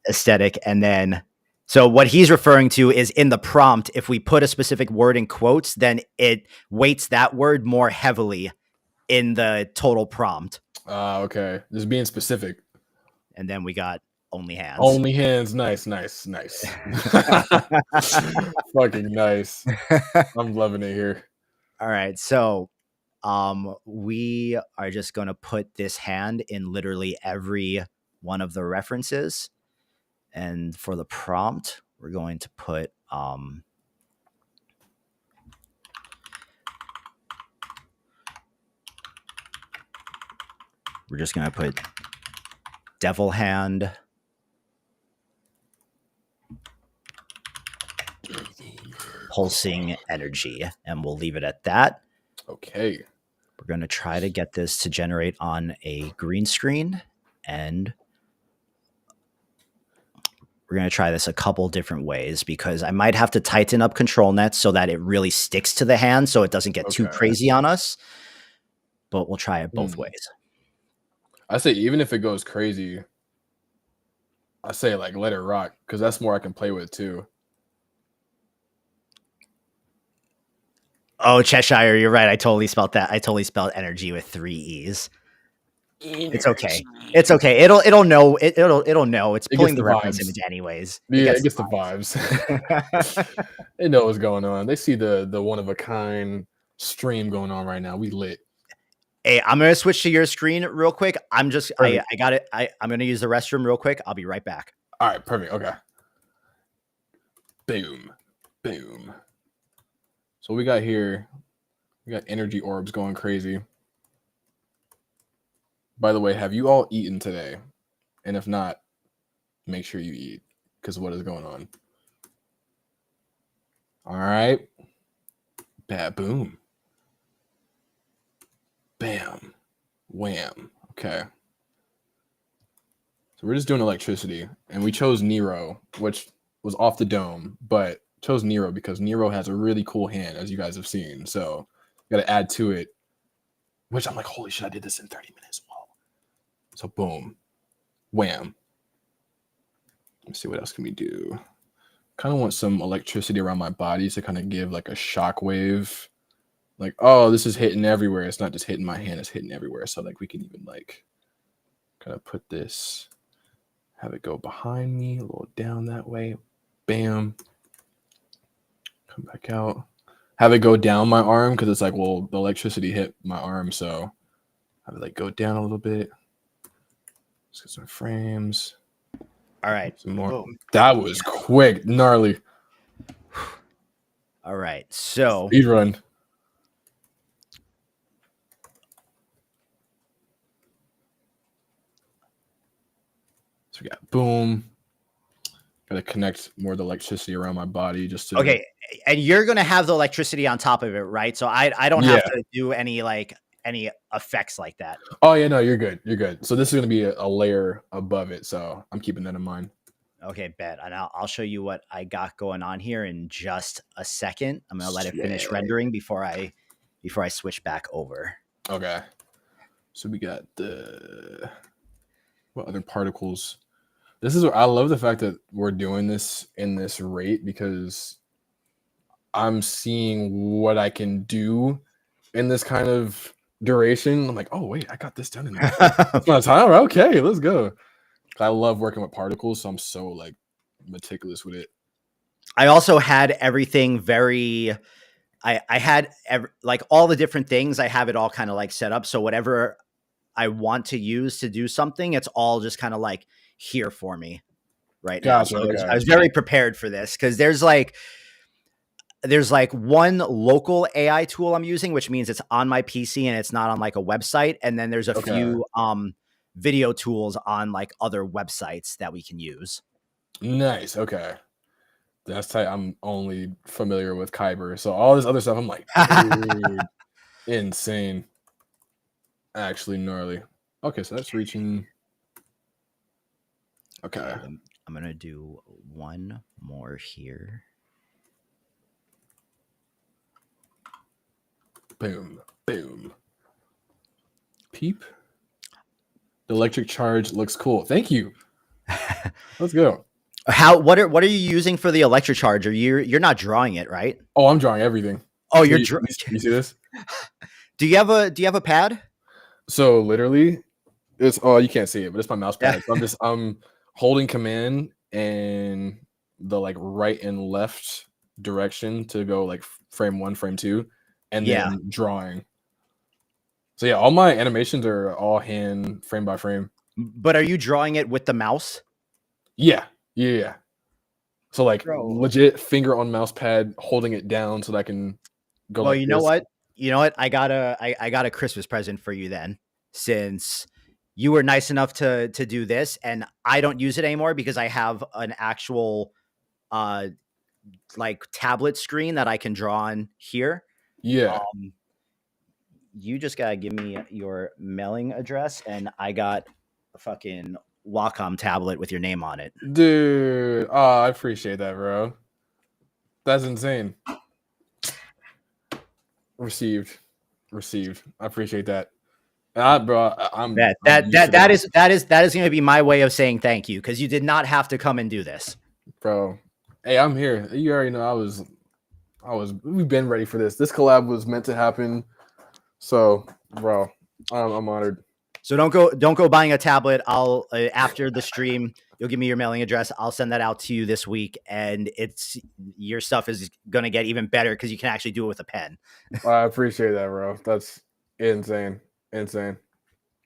Aesthetic. And then, so what he's referring to is in the prompt, if we put a specific word in quotes, then it weights that word more heavily in the total prompt. Okay. Just being specific. And then we got only hands. Only hands. Nice. Fucking nice. I'm loving it here. All right. So we are just going to put this hand in literally every one of the references. And for the prompt, we're going to put we're just going to put devil hand. Pulsing energy, and we'll leave it at that. Okay. We're going to try to get this to generate on a green screen, and we're going to try this a couple different ways because I might have to tighten up control nets so that it really sticks to the hand so it doesn't get too crazy on us, but we'll try it both ways. I say even if it goes crazy, I say like let it rock because that's more I can play with too. Oh, Cheshire, you're right. I totally spelled that. I totally spelled energy with 3 E's. Energy. It's okay. It's okay. It'll know. It'll know. It's pulling the reference image anyways. Yeah, it gets the vibes. They know what's going on. They see the one of a kind stream going on right now. We lit. Hey, I'm gonna switch to your screen real quick. I got it. I'm gonna use the restroom real quick. I'll be right back. All right, perfect. Okay. Boom. So we got here, we got energy orbs going crazy. By the way, have you all eaten today? And if not, make sure you eat because what is going on? All right. Boom. Bam. Wham. Okay. So we're just doing electricity, and we chose Nero, which was off the dome, but chose Nero because Nero has a really cool hand, as you guys have seen. So got to add to it, which I'm like, holy shit, I did this in 30 minutes. Wow. So boom, wham. Let's see what else can we do. Kind of want some electricity around my body to kind of give like a shock wave. Like, oh, this is hitting everywhere. It's not just hitting my hand, it's hitting everywhere. So like we can even like kind of put this, have it go behind me, a little down that way. Bam. Come back out. Have it go down my arm because it's like, well, the electricity hit my arm, so have it like go down a little bit. Let's get some frames. All right. Some more. Boom. That was quick, gnarly. All right. So speed run. So we got boom. Got to connect more of the electricity around my body just to. Okay, and you're gonna have the electricity on top of it, right? So I don't have to do any effects like that. Oh yeah, no, you're good. You're good. So this is gonna be a layer above it. So I'm keeping that in mind. Okay, bet. And I'll show you what I got going on here in just a second. I'm gonna let it finish rendering before I switch back over. Okay. So we got what other particles? This is what I love the fact that we're doing this in this rate because I'm seeing what I can do in this kind of duration. I'm like, oh wait, I got this done in my time. Okay, let's go. I love working with particles, so I'm so like meticulous with it. I also had everything very. I had like all the different things. I have it all kind of like set up. So whatever I want to use to do something, it's all just kind of like here for me right now. So I was very prepared for this because there's like there's like one local AI tool I'm using, which means it's on my PC and it's not on like a website. And then there's a Okay. few video tools on like other websites that we can use. Nice. Okay. That's tight. I'm only familiar with Kyber. So all this other stuff, I'm like, dude, insane. Actually gnarly. Okay, so that's reaching. Okay. I'm gonna do one more here. Boom. Boom. Peep. The electric charge looks cool. Thank you. Let's go. What are you using for the electric charger? You're not drawing it, right? Oh, I'm drawing everything. Oh, So you're you see this? Do you have a pad? So literally, it's you can't see it, but it's my mouse Yeah. pad. So I'm holding command and the like right and left direction to go like frame 1, frame 2, and Yeah. then drawing. So yeah, all my animations are all hand frame by frame. But are you drawing it with the mouse? Yeah. Yeah. So like Bro. legit finger on mouse pad, holding it down so that I can go Well, like you know this. what? You know what? I got a Christmas present for you then, since you were nice enough to do this, and I don't use it anymore because I have an actual uh like tablet screen that I can draw on here. Yeah. Um, you just gotta give me your mailing address, and I got a fucking Wacom tablet with your name on it. Dude. Oh, I appreciate that, bro. That's insane. Received. I appreciate that. Bro, I'm used to That that, is going to be my way of saying thank you, because you did not have to come and do this. bro. Hey, I'm here. You already know we've been ready for this. This collab was meant to happen. So, bro, I'm honored. So don't go buying a tablet. I'll after the stream, you'll give me your mailing address. I'll send that out to you this week, and your stuff is going to get even better because you can actually do it with a pen. I appreciate that, bro. That's insane.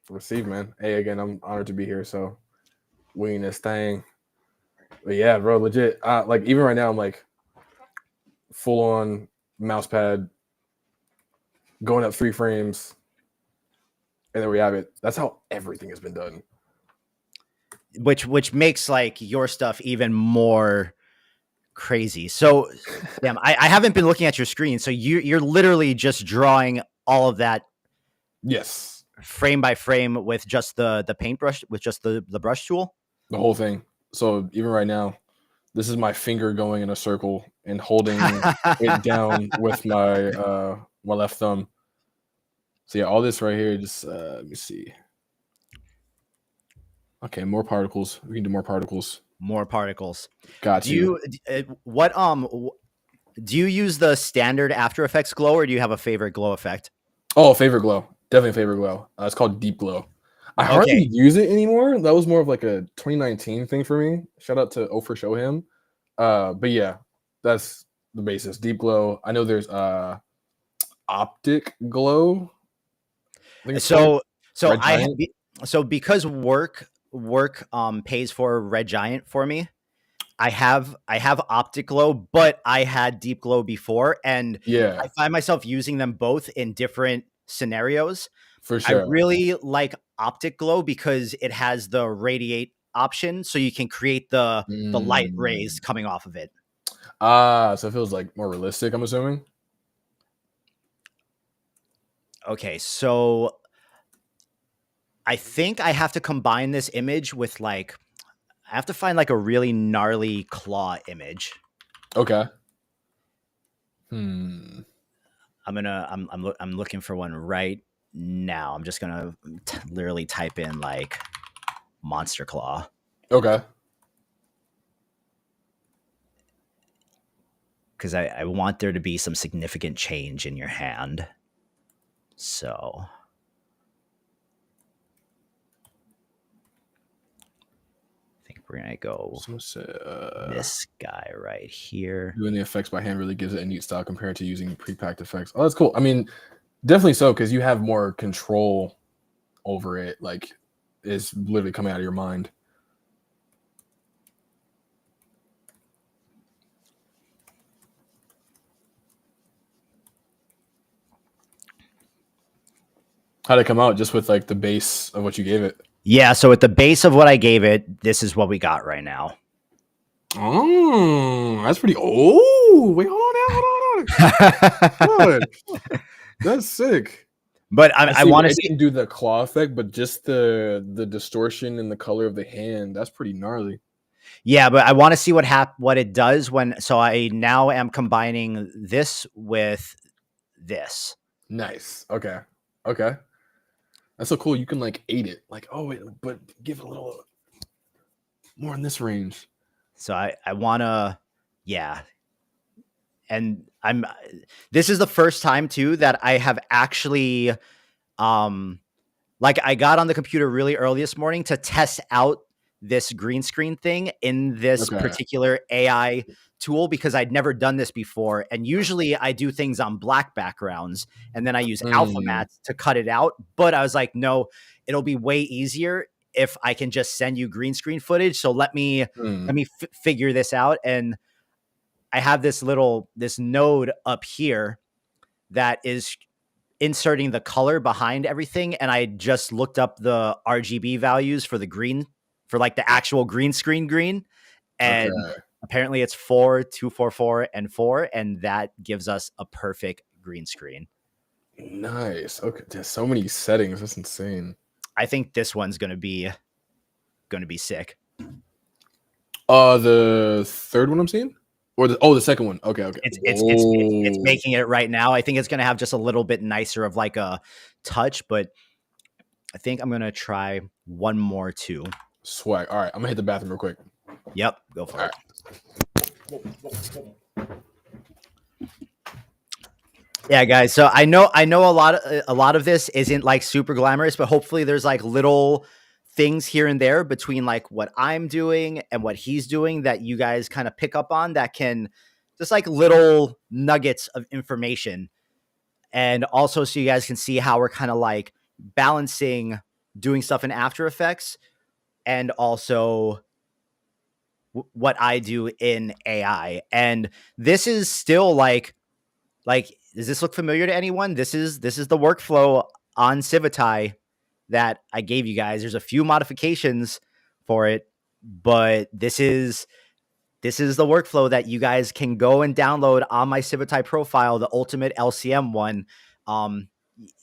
Receive, man. Hey, again, I'm honored to be here. So, winging this thing. But yeah, bro, legit. Like even right now, I'm like full on mouse pad, going up 3 frames, and there we have it. That's how everything has been done. Which makes like your stuff even more crazy. So, damn, I haven't been looking at your screen. So you're literally just drawing all of that. Yes. Frame by frame with just the paintbrush, with just the brush tool. The whole thing. So even right now, this is my finger going in a circle and holding it down with my my left thumb. So yeah, all this right here, just let me see. Okay, more particles. We can do more particles. More particles. Got you. Do you use the standard After Effects glow, or do you have a favorite glow effect? Oh, favorite glow. Definitely favorite glow. It's called Deep Glow. I hardly use it anymore. That was more of like a 2019 thing for me. Shout out to Ofer Shoham. But yeah, that's the basis. Deep Glow. I know there's Optic Glow. So Red Giant. because work pays for Red Giant for me. I have Optic Glow, but I had Deep Glow before, and Yeah, I find myself using them both in different scenarios. for I sure. really like Optic Glow because it has the radiate option, so you can create the light rays coming off of it. So it feels like more realistic, I'm assuming. Okay, so I think I have to combine this image with I have to find like a really gnarly claw image. Okay. I'm looking for one right now. I'm just gonna literally type in like monster claw. Okay. Because I want there to be some significant change in your hand. So I think we're gonna go this guy right here. Doing the effects by hand really gives it a neat style compared to using pre-packed effects. Oh, that's cool. I mean, definitely so, because you have more control over it. Like, it's literally coming out of your mind. How'd it come out? Just with like the base of what you gave it? Yeah, so at the base of what I gave it, this is what we got right now. Oh, that's pretty. Oh, wait, hold on. That's sick. But I I see. want to It see. didn't do the claw effect, but just the distortion and the color of the hand. That's pretty gnarly. Yeah, but I want to see what it does when. So I now am combining this with this. Nice. Okay. Okay. That's so cool. You can like aid it. Like, oh, wait, but give it a little more in this range. So I want to, yeah. And this is the first time too that I have actually, like I got on the computer really early this morning to test out this green screen thing in this Okay. particular AI tool because I'd never done this before. And usually I do things on black backgrounds and then I use alpha mats to cut it out. But I was like, no, it'll be way easier if I can just send you green screen footage. So let me figure this out. And I have this node up here that is inserting the color behind everything. And I just looked up the RGB values for the green, for like the actual green screen green. And apparently it's 4, 244, and 4. And that gives us a perfect green screen. Nice. Okay. There's so many settings. That's insane. I think this one's going to be sick. The third one I'm seeing? Or the second one. Okay. It's making it right now. I think it's going to have just a little bit nicer of like a touch, but I think I'm going to try one more too. Swag. All right. I'm going to hit the bathroom real quick. Yep. Go for it. Yeah, guys. So I know a lot of this isn't like super glamorous, but hopefully there's like little things here and there between like what I'm doing and what he's doing that you guys kind of pick up on that can just like little nuggets of information. And also so you guys can see how we're kind of like balancing doing stuff in After Effects and also what I do in AI. And this is still like, does this look familiar to anyone? This is the workflow on Civitai that I gave you guys. There's a few modifications for it, but this is the workflow that you guys can go and download on my Civitai profile, the ultimate LCM one.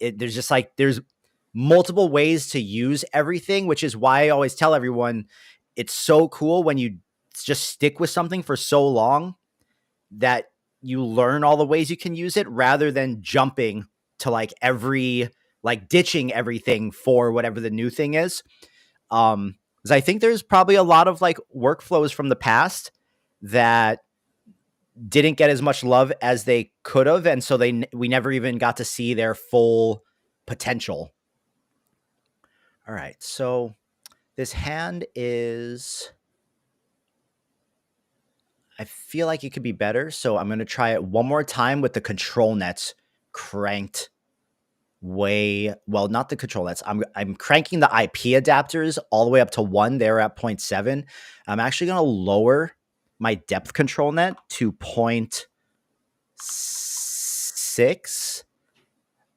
There's just like, there's multiple ways to use everything, which is why I always tell everyone it's so cool when you just stick with something for so long that you learn all the ways you can use it rather than jumping to like ditching everything for whatever the new thing is. Because I think there's probably a lot of like workflows from the past that didn't get as much love as they could have. And so we never even got to see their full potential. All right. So this hand is, I feel like it could be better. So I'm going to try it one more time with the control nets cranked not the control nets. I'm cranking the IP adapters all the way up to 1. They're at 0.7. I'm actually going to lower my depth control net to 0.6.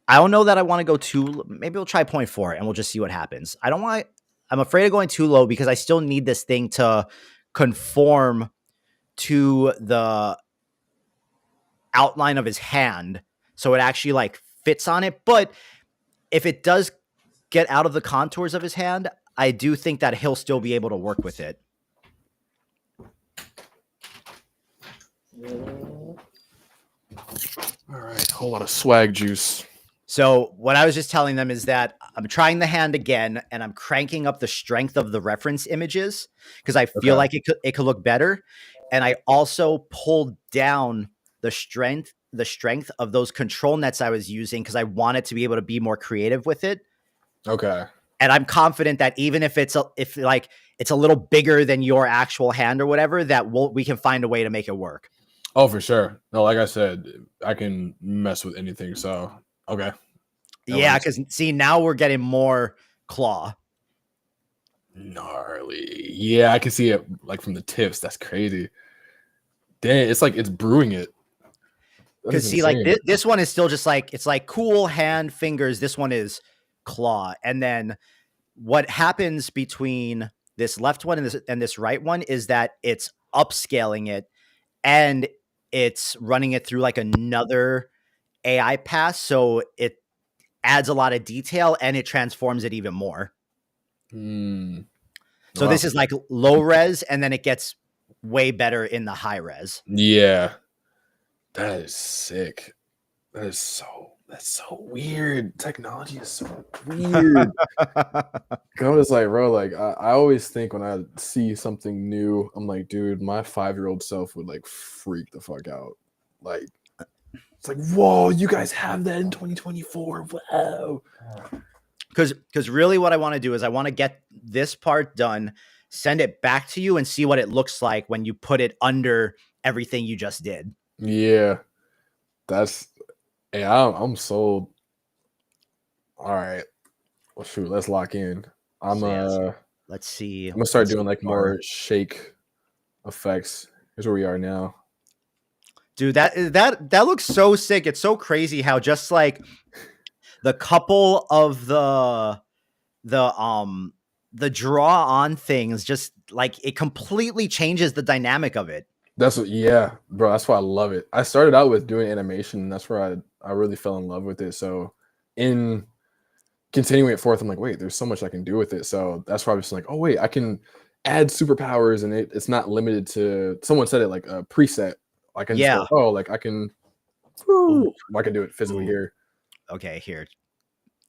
I don't know that I want to go too, maybe we'll try 0.4 and we'll just see what happens. I'm afraid of going too low because I still need this thing to conform to the outline of his hand. So it actually like fits on it. But if it does get out of the contours of his hand, I do think that he'll still be able to work with it. All right. Whole lot of swag juice. So what I was just telling them is that I'm trying the hand again and I'm cranking up the strength of the reference images because I feel like it could look better. And I also pulled down the strength of those control nets I was using because I wanted to be able to be more creative with it. Okay. And I'm confident that even if it's a little bigger than your actual hand or whatever, that we can find a way to make it work. Oh, for sure. No, like I said, I can mess with anything. So, okay. Yeah, because see, now we're getting more claw. Gnarly. Yeah, I can see it like from the tips. That's crazy. Dang, it's like it's brewing it. Because see, like this one is still just like, it's like cool hand fingers. This one is claw. And then what happens between this left one and this right one is that it's upscaling it, and it's running it through like another AI pass. So it adds a lot of detail and it transforms it even more. So Wow. this is like low res, and then it gets way better in the high res. Yeah. That is sick. That's so weird. Technology is so weird. I was like, bro, like I always think when I see something new, I'm like, dude, my 5-year-old self would like freak the fuck out. Like, it's like, whoa, you guys have that in 2024. Wow. Because really what I want to do is I want to get this part done, send it back to you, and see what it looks like when you put it under everything you just did. Yeah. That's hey, I'm sold. All right. Well, shoot, let's lock in. I'm So yeah, uh let's see. I'm gonna start Let's see doing like more. more shake effects. Here's where we are now. Dude, that looks so sick. It's so crazy how just like the couple of the draw on things, just like it completely changes the dynamic of it. That's what, yeah, bro. That's why I love it. I started out with doing animation, and that's where I really fell in love with it. So, in continuing it forth, I'm like, wait, there's so much I can do with it. So that's why I was like, oh wait, I can add superpowers, and it's not limited to. Someone said it like a preset. I can just Yeah. go, oh, like I can, Ooh. I can do it physically Ooh. here. Okay, here.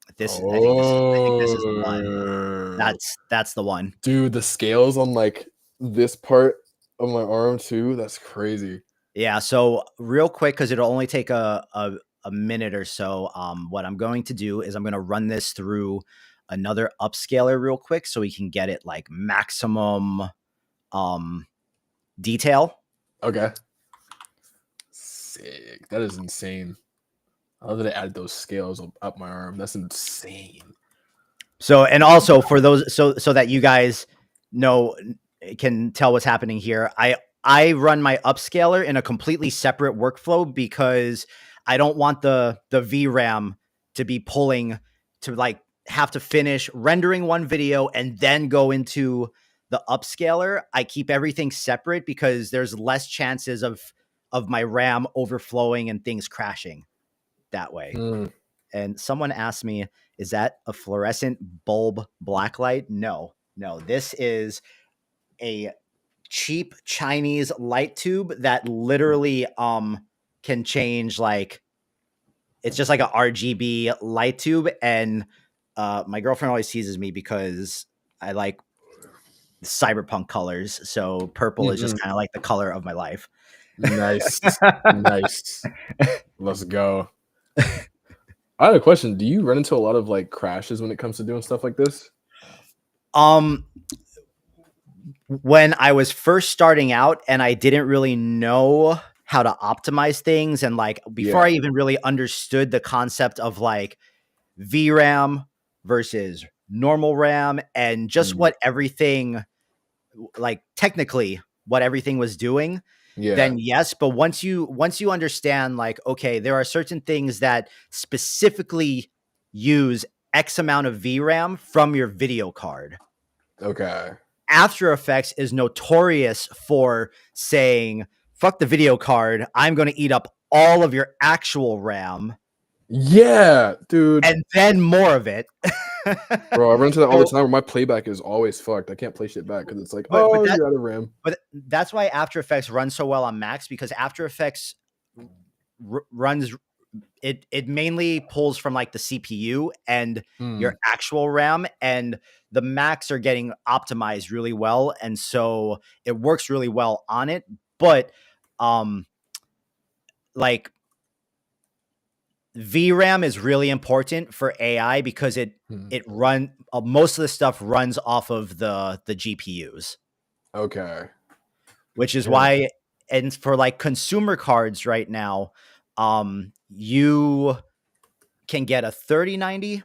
I think this is the one. Oh, That's the one. dude, the scales on like this part of my arm too. That's crazy. Yeah. So real quick, because it'll only take a minute or so. What I'm going to do is I'm going to run this through another upscaler real quick so we can get it like maximum detail. Okay. Sick. That is insane. I love that they added those scales up my arm. That's insane. So, and also for those, so that you guys know, can tell what's happening here. I run my upscaler in a completely separate workflow because I don't want the VRAM to be pulling to like have to finish rendering one video and then go into the upscaler. I keep everything separate because there's less chances of my RAM overflowing and things crashing that way. And someone asked me, is that a fluorescent bulb blacklight? No. This is a cheap Chinese light tube that literally can change, like, it's just like a RGB light tube. And my girlfriend always teases me because I like cyberpunk colors. So purple is just kind of like the color of my life. Nice. Nice. Let's go. I had a question. Do you run into a lot of like crashes when it comes to doing stuff like this? When I was first starting out and I didn't really know how to optimize things, and like before I even really understood the concept of like VRAM versus normal RAM and just what everything, like technically what everything was doing, then yes. But once you understand, like, okay, there are certain things that specifically use X amount of VRAM from your video card. Okay. After Effects is notorious for saying, fuck the video card, I'm going to eat up all of your actual RAM. Yeah, dude. And then more of it. Bro, I run into that all the time where my playback is always fucked. I can't play shit back because it's like, you're out of RAM. But that's why After Effects runs so well on Macs, because After Effects runs, it mainly pulls from like the CPU and your actual RAM, and the Macs are getting optimized really well, and so it works really well on it. But like VRAM is really important for AI because it run most of the stuff runs off of the GPUs. Okay. Which is why, and for like consumer cards right now, you can get a 3090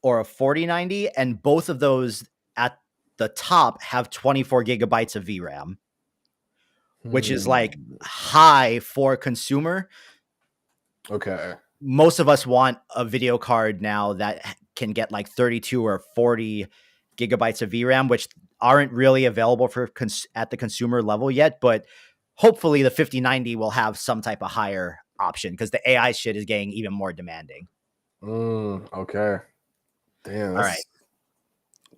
or a 4090, and both of those at the top have 24 gigabytes of VRAM, which is like high for consumer. Okay. Most of us want a video card now that can get like 32 or 40 gigabytes of VRAM, which aren't really available for at the consumer level yet. But hopefully the 5090 will have some type of higher option because the AI shit is getting even more demanding. Okay. Damn. All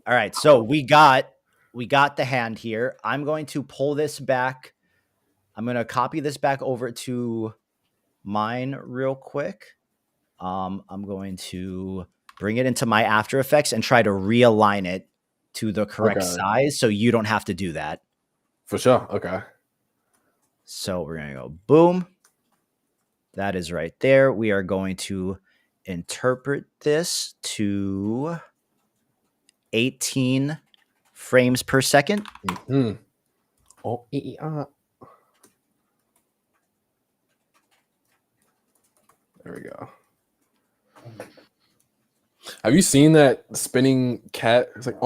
right. So we got the hand here. I'm going to pull this back. I'm going to copy this back over to mine real quick. I'm going to bring it into my After Effects and try to realign it to the correct size so you don't have to do that. For sure. Okay. So we're going to go boom. That is right there. We are going to interpret this to 18 frames per second. Mm-hmm. Oh, there we go. Have you seen that spinning cat? It's like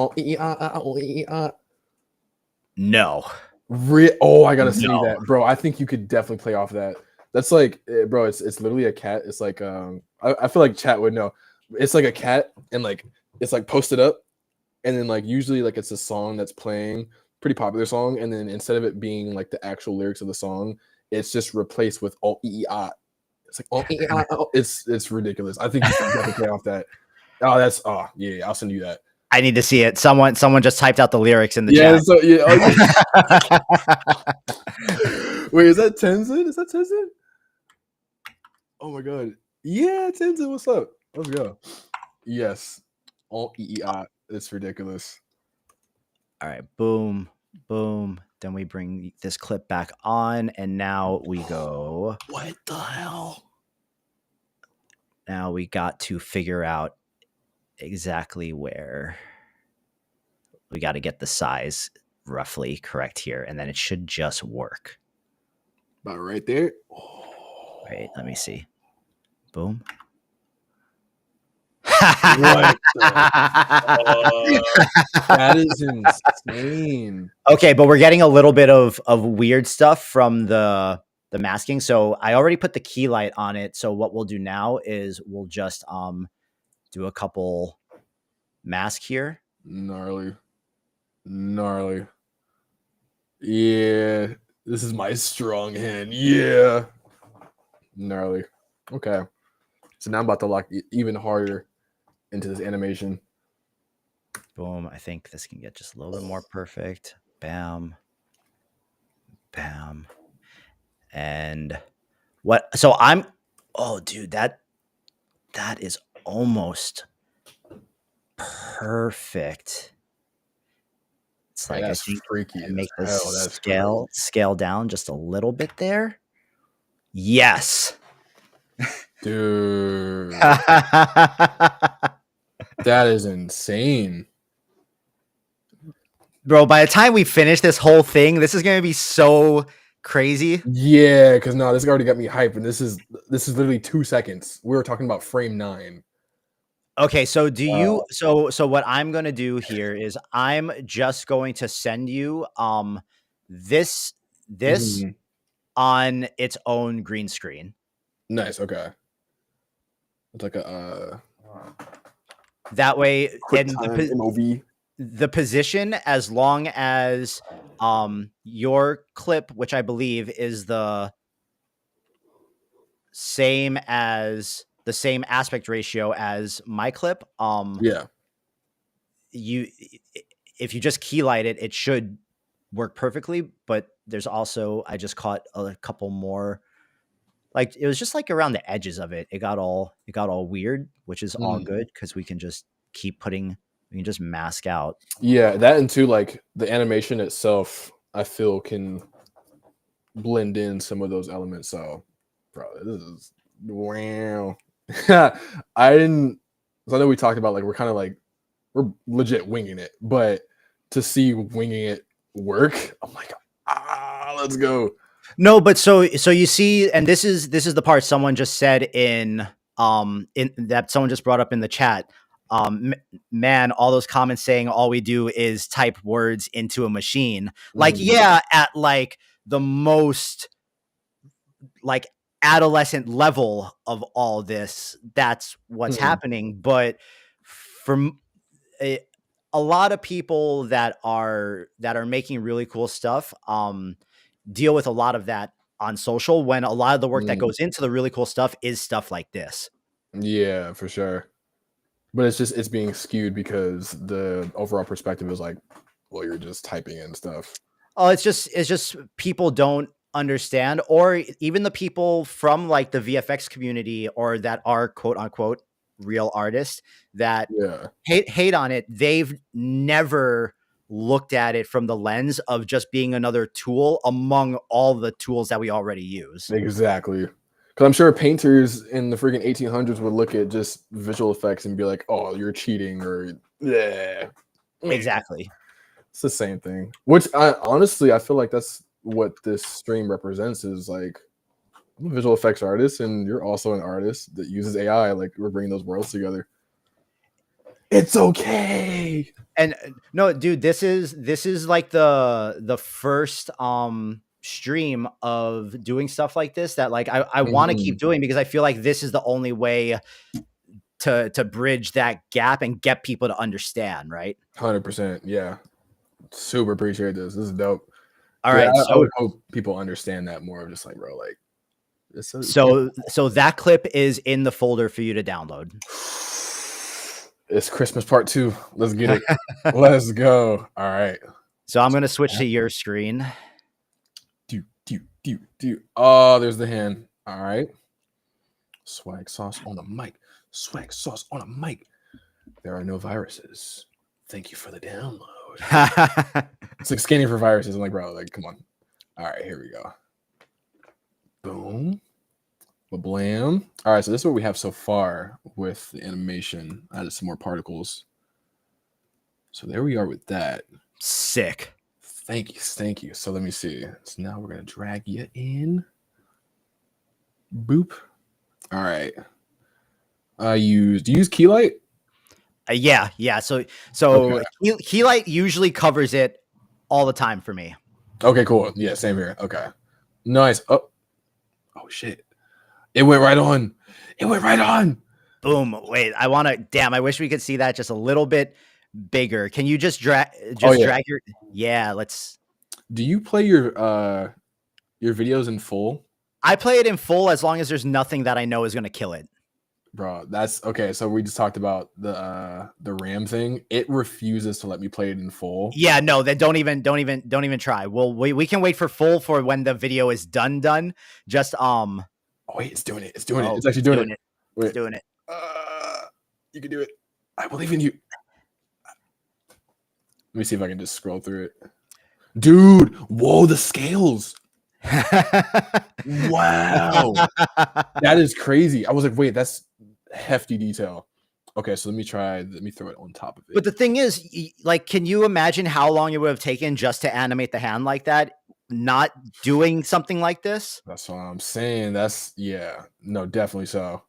No. Oh, I gotta see that, bro. I think you could definitely play off that. That's like, bro. It's literally a cat. It's like I feel like chat would know. It's like a cat, and like it's like posted up, and then like usually like it's a song that's playing, pretty popular song, and then instead of it being like the actual lyrics of the song, it's just replaced with It's like it's ridiculous. I think you can definitely play off that. Yeah, I'll send you that. I need to see it. Someone just typed out the lyrics in the chat. So, yeah. Wait, is that Tenzin? Oh my god. Yeah, Tenzin, what's up? Let's go. Yes. It's ridiculous. All right, boom, boom. Then we bring this clip back on, and now we go. What the hell? Now we got to figure out exactly where we got to get the size roughly correct here, and then it should just work. About right there. Wait, let me see. Boom. What that is insane. Okay, but we're getting a little bit of weird stuff from the masking. So I already put the key light on it. So what we'll do now is we'll just do a couple mask here. Gnarly. Yeah, this is my strong hand. Yeah. Gnarly. Okay. So now I'm about to lock even harder into this animation. Boom. I think this can get just a little bit more perfect. Bam. Bam. And what? So oh, dude, that is almost perfect. It's like, that's I think freaky. Make this scale down just a little bit there. Yes. Dude. That is insane. Bro, by the time we finish this whole thing, this is going to be so crazy. Yeah, because no, this already got me hyped, and this is literally 2 seconds. We were talking about frame 9. Okay, so do you so what I'm going to do here is I'm just going to send you this on its own green screen. Nice, okay. It's like that way MOV. The position, as long as your clip, which I believe is the same aspect ratio as my clip, yeah, if you just key light it, it should work perfectly. But there's also, I just caught a couple more, like it was just like around the edges of it. It got all weird, which is all good because we can just keep we can just mask out. Yeah, that and too, like the animation itself, I feel can blend in some of those elements. So, bro, this is wow. I know we talked about like we're legit winging it, but to see winging it work, I'm like, let's go. No, but so you see, and this is the part someone just said in that someone just brought up in the chat. Man, all those comments saying all we do is type words into a machine. Like, yeah, at like the most like adolescent level of all this, that's what's happening. But from a lot of people that are making really cool stuff deal with a lot of that on social, when a lot of the work that goes into the really cool stuff is stuff like this. Yeah, for sure. But it's being skewed because the overall perspective is like, well, you're just typing in stuff. Oh, it's just people don't understand, or even the people from like the VFX community or that are quote unquote real artists that Yeah, hate on it. They've never looked at it from the lens of just being another tool among all the tools that we already use. exactly. Because I'm sure painters in the freaking 1800s would look at just visual effects and be like, "Oh, you're cheating," or "Yeah." Exactly. It's the same thing. Which I honestly I feel like that's what this stream represents is like I'm a visual effects artist and you're also an artist that uses AI. Like we're bringing those worlds together. It's okay. And no, dude, this is like the first stream of doing stuff like this that like I want to keep doing, because I feel like this is the only way to bridge that gap and get people to understand, right? 100%. Yeah. Super appreciate this. This is dope. All Yeah, right, I so would hope people understand that more of just like, bro, like so that clip is in the folder for you to download. it's Christmas part 2. Let's get it. Let's go. All right. So I'm going to switch to your screen. Oh, there's the hand. All right. Swag sauce on the mic. Swag sauce on a mic. There are no viruses. Thank you for the download. It's like scanning for viruses. I'm like, bro, like, come on. All right, here we go. Boom. Blam. All right, so this is what we have so far with the animation. I added some more particles. So there we are with that. Sick. Thank you. Thank you. So let me see. So now we're going to drag you in. Boop. All right. Do you use Keylight? Yeah. So Okay. Keylight usually covers it all the time for me. Okay, cool. Yeah, same here. Okay. Nice. Oh shit. It went right on. It went right on. Boom. Wait, I wish we could see that just a little bit bigger. Can you just drag drag your let's Do you play your videos in full? I play it in full as long as there's nothing that I know is going to kill it. Bro, that's okay. So we just talked about the RAM thing. It refuses to let me play it in full. Yeah, no, then don't even try. We can wait for full for when the video is done. Just Oh wait, it's doing it. It's doing it. It's actually doing it. Wait. It's doing it. You can do it. I believe in you. Let me see if I can just scroll through it. Dude, whoa, the scales. Wow. That is crazy. I was like, wait, that's hefty detail. Okay, so let me throw it on top of it. But the thing is, like, can you imagine how long it would have taken just to animate the hand like that, not doing something like this? That's what I'm saying. No, definitely so.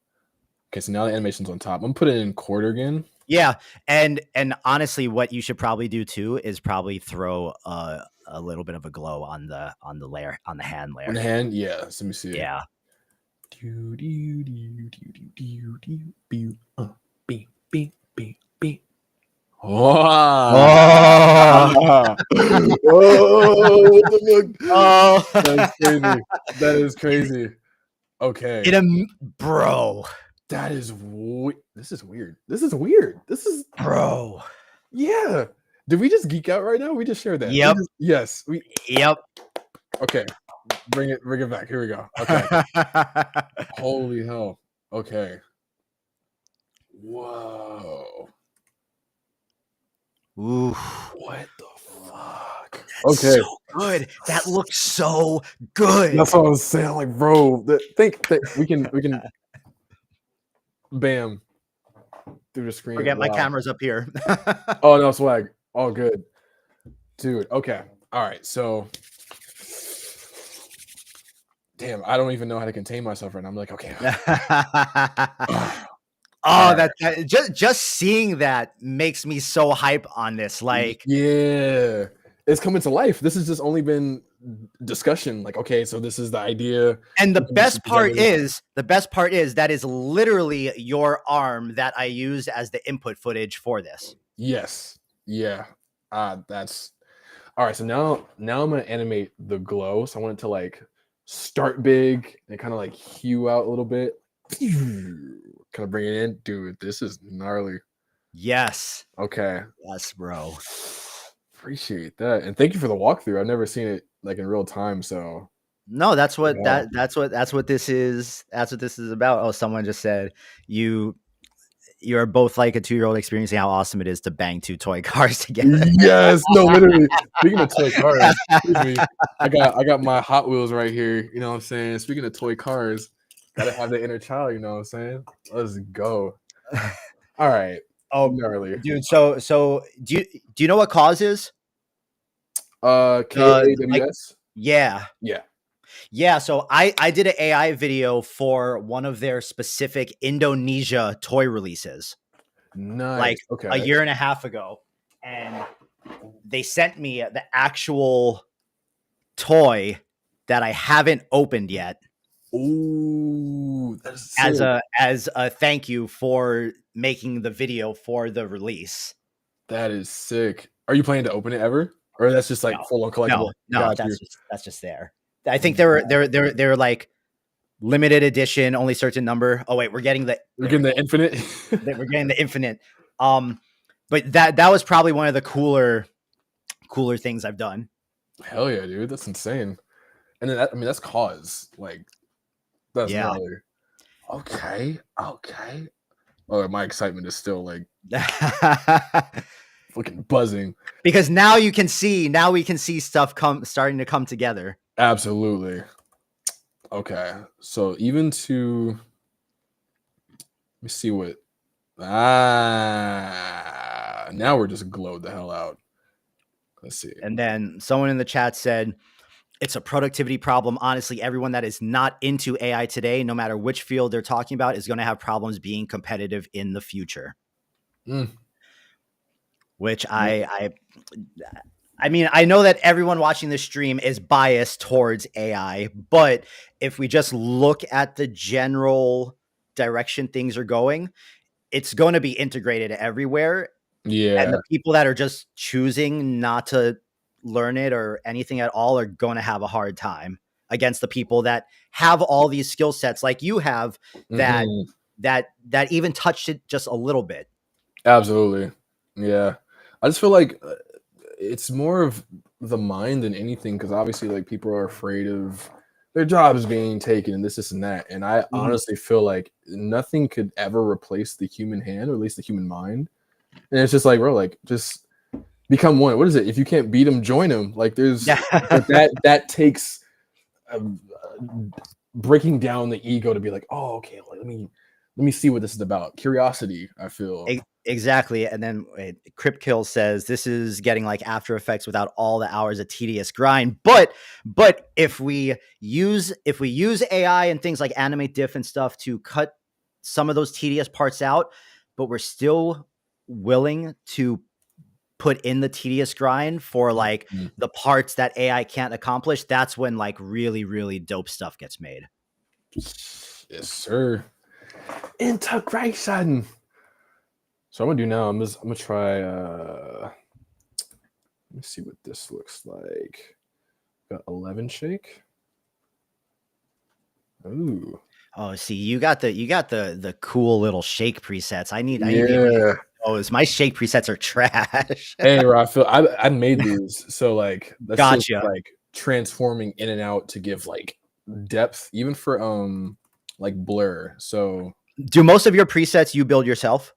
Okay, so now the animation's on top. I'm gonna put it in quarter again. Yeah, and honestly, what you should probably do too is probably throw a little bit of a glow on the layer, on the hand layer. On the hand, yeah. So let me see. Yeah. Wow. What the fuck? Oh, That's crazy. That is crazy. Okay. Bro. That is this is weird. This is weird. This is Bro. Yeah. Did we just geek out right now? We just shared that. Yep. Yes. Yep. Okay. Bring it back. Here we go. Okay. Holy hell. Okay. Whoa. Ooh. What the fuck? That's okay. So good. That looks so good. That's what I was saying. Like, bro, think we can bam through the screen. Forget my camera's up here. Oh no, swag. All good. Dude, okay. All right. So damn, I don't even know how to contain myself right now. I'm like, okay. That just seeing that makes me so hype on this. Like, yeah, it's coming to life. This has just only been discussion. Like, okay, so this is the idea. And We can just sit together. the best part is that is literally your arm that I used as the input footage for this. Yes. Yeah. That's all right. So now I'm gonna animate the glow. So I want it to like start big and kind of like hue out a little bit. Kind of bring it in. Dude, this is gnarly. Yes. Okay. Yes, bro. Appreciate that. And thank you for the walkthrough. I've never seen it like in real time. So No, that's what yeah. that's what this is. That's what this is about. Oh, someone just said you're both like a 2-year-old experiencing how awesome it is to bang two toy cars together. Yes, no, literally. Speaking of toy cars, excuse me. I got my Hot Wheels right here. You know what I'm saying? Speaking of toy cars, gotta have the inner child, you know what I'm saying? Let's go. All right. Oh, Gnarly. dude. So do you know what cause is? Like, KAWS? yeah. Yeah. Yeah, so I did an AI video for one of their specific Indonesia toy releases like Nice. a Okay. year and a half ago, and they sent me the actual toy that I haven't opened yet Ooh, that's sick. as a thank you for making the video for the release. That is sick. Are you planning to open it ever? Or that's just like No, full on collectible? no, Got you. that's just there. I think they're like limited edition, only certain number. Oh wait, we're getting the We're there we getting go. the infinite. We're getting the infinite. But that was probably one of the cooler things I've done. Hell yeah, dude. That's insane. And then that's cause. Like, that's Yeah. gnarly. Okay. Okay. Oh, my excitement is still like fucking buzzing. Because now we can see stuff starting to come together. Absolutely. Okay. So even to let me see what now we're just glowed the hell out. Let's see. And then someone in the chat said it's a productivity problem. Honestly, everyone that is not into AI today, no matter which field they're talking about, is going to have problems being competitive in the future. Which I mean, I know that everyone watching this stream is biased towards AI, but if we just look at the general direction things are going, it's going to be integrated everywhere. Yeah. And the people that are just choosing not to learn it or anything at all are going to have a hard time against the people that have all these skill sets like you have that Mhm. that even touched it just a little bit. Absolutely. Yeah. I just feel like it's more of the mind than anything because obviously like people are afraid of their jobs being taken and this and that. And I honestly feel like nothing could ever replace the human hand or at least the human mind. And it's just like, bro, like just become one. What is it? If you can't beat them, join them. Like there's but that takes breaking down the ego to be like, oh, okay, let me see what this is about. Curiosity, I feel. Exactly. And then Crip Kill says this is getting like After Effects without all the hours of tedious grind. But if we use AI and things like Animate Diff and stuff to cut some of those tedious parts out, but we're still willing to put in the tedious grind for like the parts that AI can't accomplish, that's when like really, really dope stuff gets made. Yes, sir. Integration. So I'm gonna do now. I'm gonna try. Let me see what this looks like. Got 11 shake. Ooh. Oh, see, you got the cool little shake presets. I need those. My shake presets are trash. Hey, bro, I made these, so like that's just Gotcha. like transforming in and out to give like depth, even for like blur. So do most of your presets you build yourself?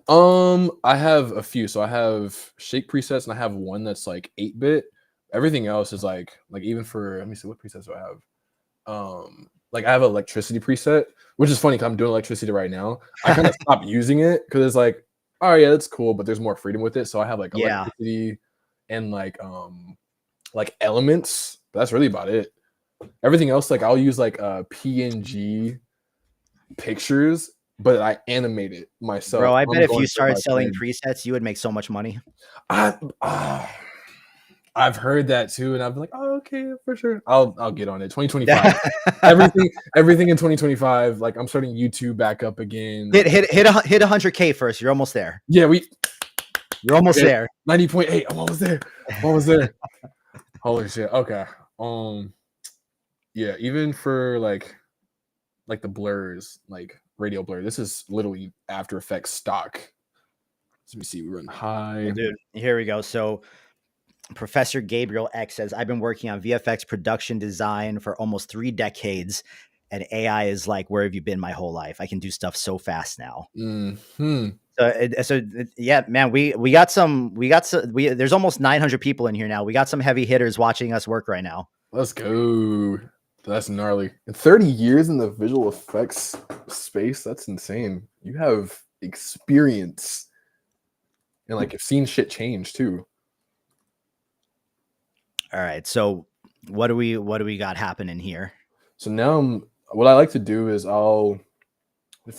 I have a few. So I have shake presets and I have one that's like 8-bit. Everything else is like even for let me see what presets do I have. Like I have an electricity preset, which is funny because I'm doing electricity right now. I kind of stopped using it because it's like, oh yeah, that's cool, but there's more freedom with it. So I have like electricity and like elements. But that's really about it. Everything else, like I'll use like PNG pictures, but I animate it myself. Bro, I I'm bet if going you through my started selling thing. presets, you would make so much money. I I've heard that too, and I've been like, oh, okay, for sure. I'll get on it. 2025. Everything in 2025. Like I'm starting YouTube back up again. hit 100K first. You're almost there. Yeah, You're almost there. 90.8. I'm almost there. Holy shit. Okay. Yeah, even for like the blurs, like radial blur. This is literally After Effects stock. Let me see. We run high. Well, dude, here we go. So Professor Gabriel X says, I've been working on VFX production design for almost 3 decades. And AI is like, where have you been my whole life? I can do stuff so fast now. Mm-hmm. So yeah, man, there's almost 900 people in here now. We got some heavy hitters watching us work right now. Let's go. That's gnarly. And 30 years in the visual effects space, that's insane. You have experience. And like you've seen shit change too. All right. So what do we got happening here? So now what I like to do is for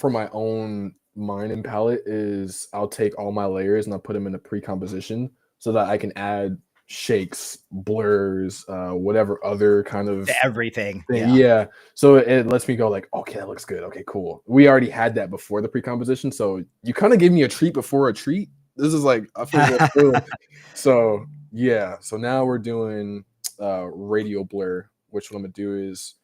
my own mind and palette is I'll take all my layers and I'll put them in a pre-composition so that I can add shakes, blurs, whatever other kind of everything. thing. Yeah. So it lets me go like, okay, that looks good. Okay, cool. We already had that before the pre-composition. So you kind of gave me a treat before a treat. This is like, I feel so yeah. So now we're doing radial blur, which what I'm gonna do is,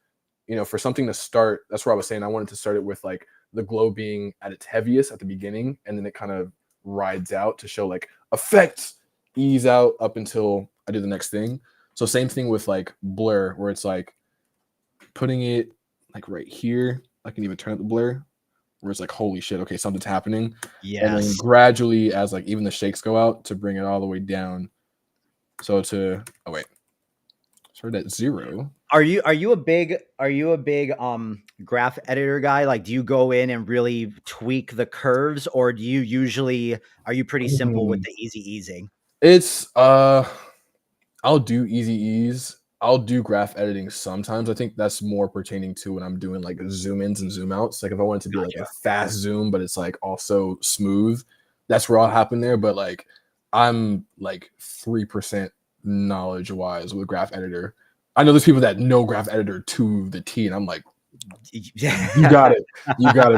for something to start, that's where I was saying I wanted to start it with like the glow being at its heaviest at the beginning, and then it kind of rides out to show like effects ease out up until I do the next thing. So same thing with like blur, where it's like putting it like right here. I can even turn up the blur, where it's like, holy shit, okay, something's happening. Yes. And then gradually, as like even the shakes go out, to bring it all the way down. So start at 0. Are you a big graph editor guy? Like, do you go in and really tweak the curves, or are you pretty simple with the easy easing? It's I'll do easy ease. I'll do graph editing sometimes. I think that's more pertaining to when I'm doing like zoom ins and zoom outs. Like if I want it to be like a fast zoom, but it's like also smooth, that's where I'll happen there. But like I'm like 3% knowledge wise with graph editor. I know there's people that know graph editor to the T, and I'm like, you got it,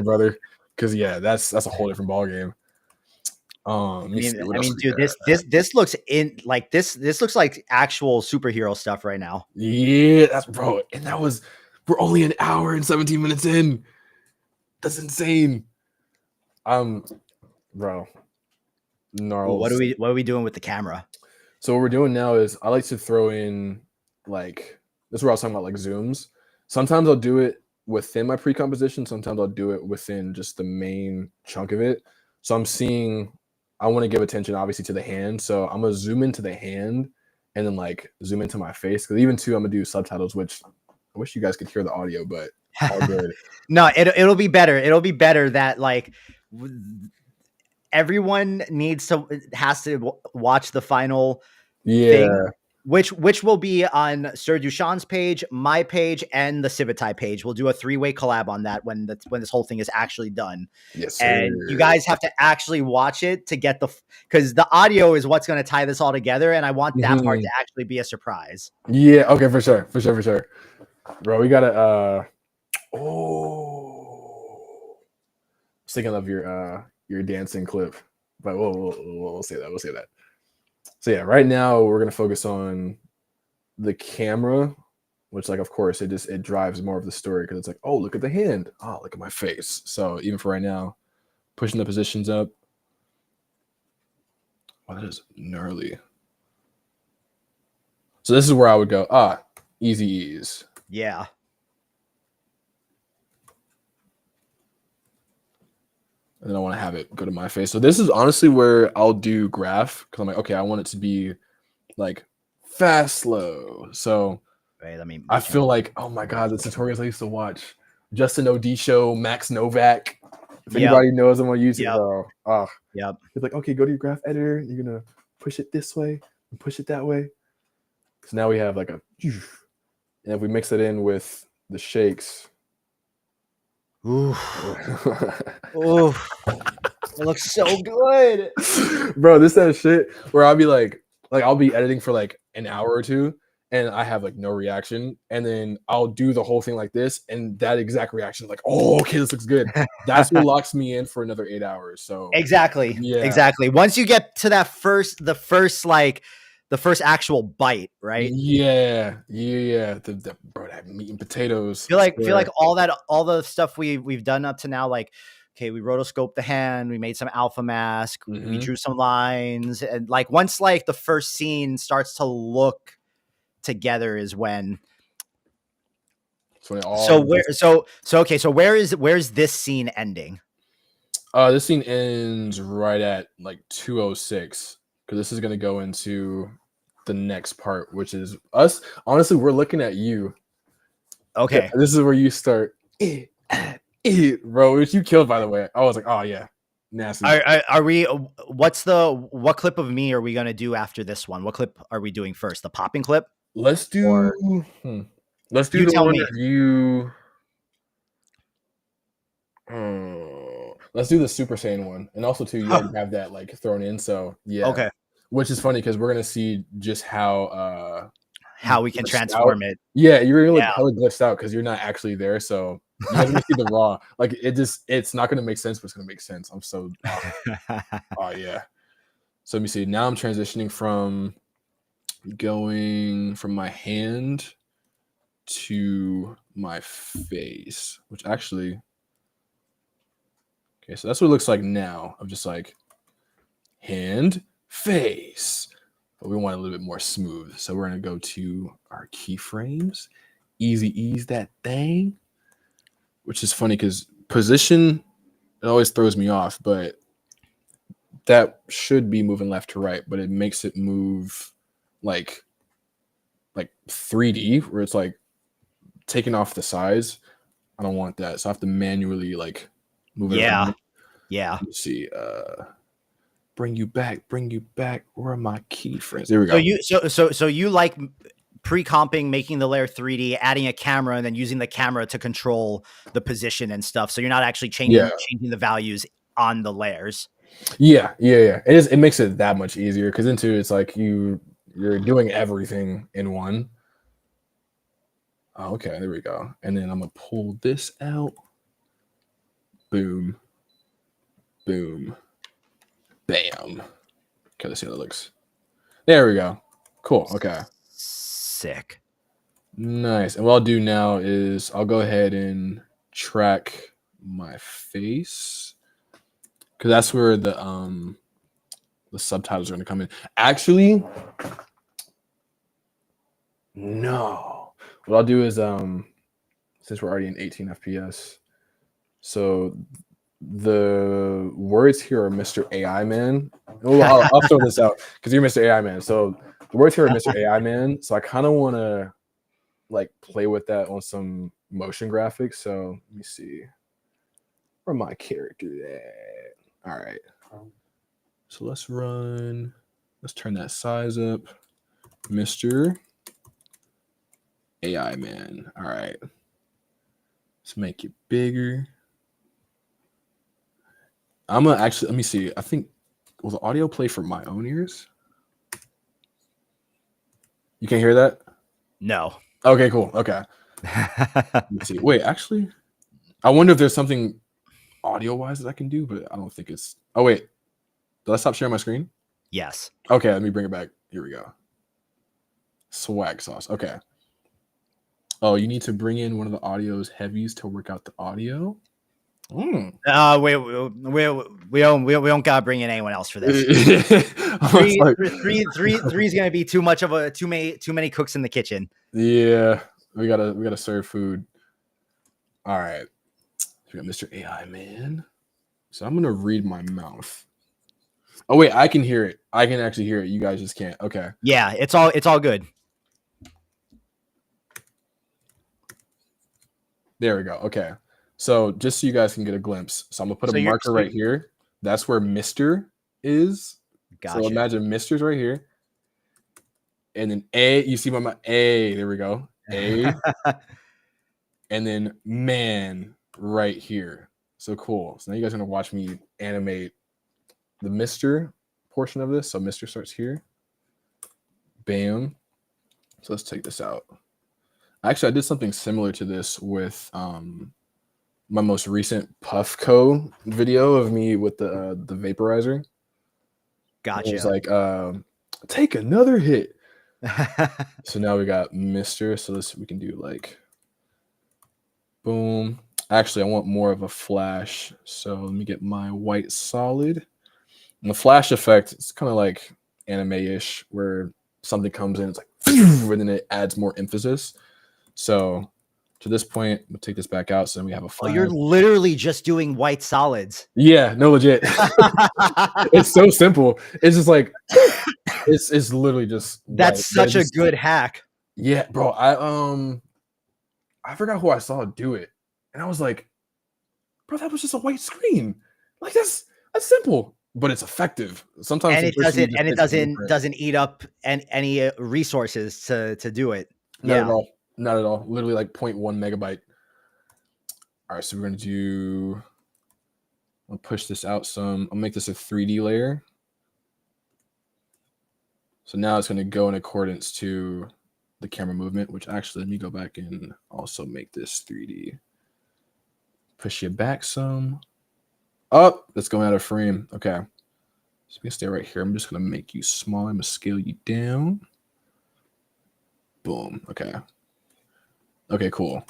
brother. Because yeah, that's a whole different ball game. Dude, this looks this looks like actual superhero stuff right now. Yeah, that's bro, and we're only an hour and 17 minutes in. That's insane. Bro, gnarls. What are we doing with the camera? So what we're doing now is I like to throw in like, this is where I was talking about like zooms. Sometimes I'll do it within my pre-composition. Sometimes I'll do it within just the main chunk of it. So I want to give attention obviously to the hand. So I'm gonna zoom into the hand and then like zoom into my face. Because even too, I'm gonna do subtitles, which I wish you guys could hear the audio, but all good. No, it'll be better. It'll be better that like everyone has to watch the final thing, which will be on Sir Dushan's page, my page, and the Civitai page. We'll do a 3-way collab on that when this whole thing is actually done. Yes, sir. And you guys have to actually watch it to get because the audio is what's going to tie this all together, and I want that part to actually be a surprise. Yeah, okay, for sure. Bro, we gotta I was thinking of your dancing clip, but we'll say that. So yeah, right now we're gonna focus on the camera, which like of course it drives more of the story because it's like, oh, look at the hand, oh, look at my face. So even for right now, pushing the positions up. Wow, that is gnarly. So this is where I would go, easy ease. Yeah. And then I want to have it go to my face. So this is honestly where I'll do graph because I'm like, okay, I want it to be like fast, slow. So I feel like, oh my God, the tutorials I used to watch, Justin OD Show, Max Novak. If anybody knows him on YouTube, bro. It's like, okay, go to your graph editor. You're going to push it this way and push it that way. So now we have like and if we mix it in with the shakes. Ooh. Ooh. It looks so good. Bro, this that shit where I'll be like I'll be editing for like an hour or two, and I have like no reaction, and then I'll do the whole thing like this, and that exact reaction, like, oh, okay, this looks good. That's what locks me in for another 8 hours. So Exactly. yeah, Exactly. Once you get to that the first actual bite, right? yeah. Bro, that meat and potatoes. I Feel like swear. all the stuff we've done up to now, like, okay, we rotoscoped the hand, we made some alpha mask, we Mm-hmm. drew some lines, and like once like the first scene starts to look together is when. So it all Okay, so where's this scene ending? this scene ends right at like 2:06 because this is gonna go into the next part, which is us. Honestly, we're looking at you. Okay. This is where you start. Bro, which you killed, by the way. I was like, oh yeah, nasty. Are we? What clip of me are we gonna do after this one? What clip are we doing first? The popping clip, Let's do or let's do you the tell one me? of you. Let's do the Super Saiyan one, and also too, you already have that like thrown in, so yeah. Okay, Which is funny because we're gonna see just how how we can glitched out. transform it? Yeah, you're gonna look Yeah. hella glitched out because you're not actually there. So you guys are gonna see the raw. Like it's not gonna make sense, but it's gonna make sense. I'm so oh yeah. So let me see. Now I'm transitioning from going from my hand to my face, which actually okay, so that's what it looks like now. I'm just like hand, face. But we want a little bit more smooth. So we're gonna go to our keyframes, easy ease that thing, which is funny because position it always throws me off, but that should be moving left to right, but it makes it move like 3D where it's like taking off the size. I don't want that. So I have to manually like move it Yeah. around. Yeah. Let's see. Bring you back. Where are my keyframes? There we So go. you like pre-comping, making the layer 3D, adding a camera, and then using the camera to control the position and stuff. So you're not actually Yeah. changing the values on the layers. Yeah. It is. It makes it that much easier because into it's like you're doing everything in one. Oh, okay, there we go. And then I'm gonna pull this out. Boom, boom, bam. Okay, let's see how that looks. There we go. Cool. Okay. Sick. Nice. And what I'll do now is I'll go ahead and track my face because that's where the subtitles are going to come in. Actually, no. What I'll do is since we're already in 18 FPS, so the words here are Mr. AI Man. Well, I'll throw this out because you're Mr. AI Man. So the words here are Mr. AI Man. So I kind of want to like play with that on some motion graphics. So let me see where my character at. All right. So let's turn that size up. Mr. AI Man. All right. Let's make it bigger. I'm gonna actually let me see. I think will the audio play for my own ears? You can't hear that? No. Okay, cool. Okay. Let me see. Wait, actually, I wonder if there's something audio wise that I can do, but I don't think it's. Oh wait, did I stop sharing my screen? Yes. Okay, let me bring it back. Here we go. Swag sauce. Okay. Oh, you need to bring in one of the audio's heavies to work out the audio. We don't gotta bring in anyone else for this. Three is gonna be too much of a too many cooks in the kitchen. Yeah, we gotta serve food. All right, we got Mr. AI Man. So I'm gonna read my mouth. Oh wait, I can hear it. I can actually hear it. You guys just can't. Okay. Yeah, it's all good. There we go. Okay. So just so you guys can get a glimpse, so I'm gonna put a marker right here. That's where Mr. is. Gotcha. So imagine Mr.'s right here. And then A, you see my A, there we go. A. And then man right here. So cool. So now you guys are gonna watch me animate the Mr. portion of this. So Mr. starts here. Bam. So let's take this out. Actually, I did something similar to this with my most recent Puffco video of me with the vaporizer. It was Gotcha. like, take another hit. So now we got Mr. So we can do like, boom. Actually, I want more of a flash. So let me get my white solid. And the flash effect, it's kind of like anime-ish, where something comes in, it's like, and then it adds more emphasis. So to this point, we'll take this back out. So then we have a Oh, flash. you're literally just doing white solids. Yeah, no, legit. It's so simple. It's just like, it's literally just white. That's such a good hack. Yeah, bro. I forgot who I saw do it, and I was like, bro, that was just a white screen. Like that's simple, but it's effective. Sometimes And it simplicity doesn't just and it hits different. doesn't eat up any resources to do it. Not at Yeah. all. Not at all. Literally like 0.1 megabyte. All right, so we're gonna do. I'll push this out some. I'll make this a 3D layer. So now it's gonna go in accordance to the camera movement, which actually, let me go back and also make this 3D. Push you back some. Oh, that's going out of frame. Okay. So we can stay right here. I'm just going to make you small. I'm going to scale you down. Boom. Okay. Okay, cool.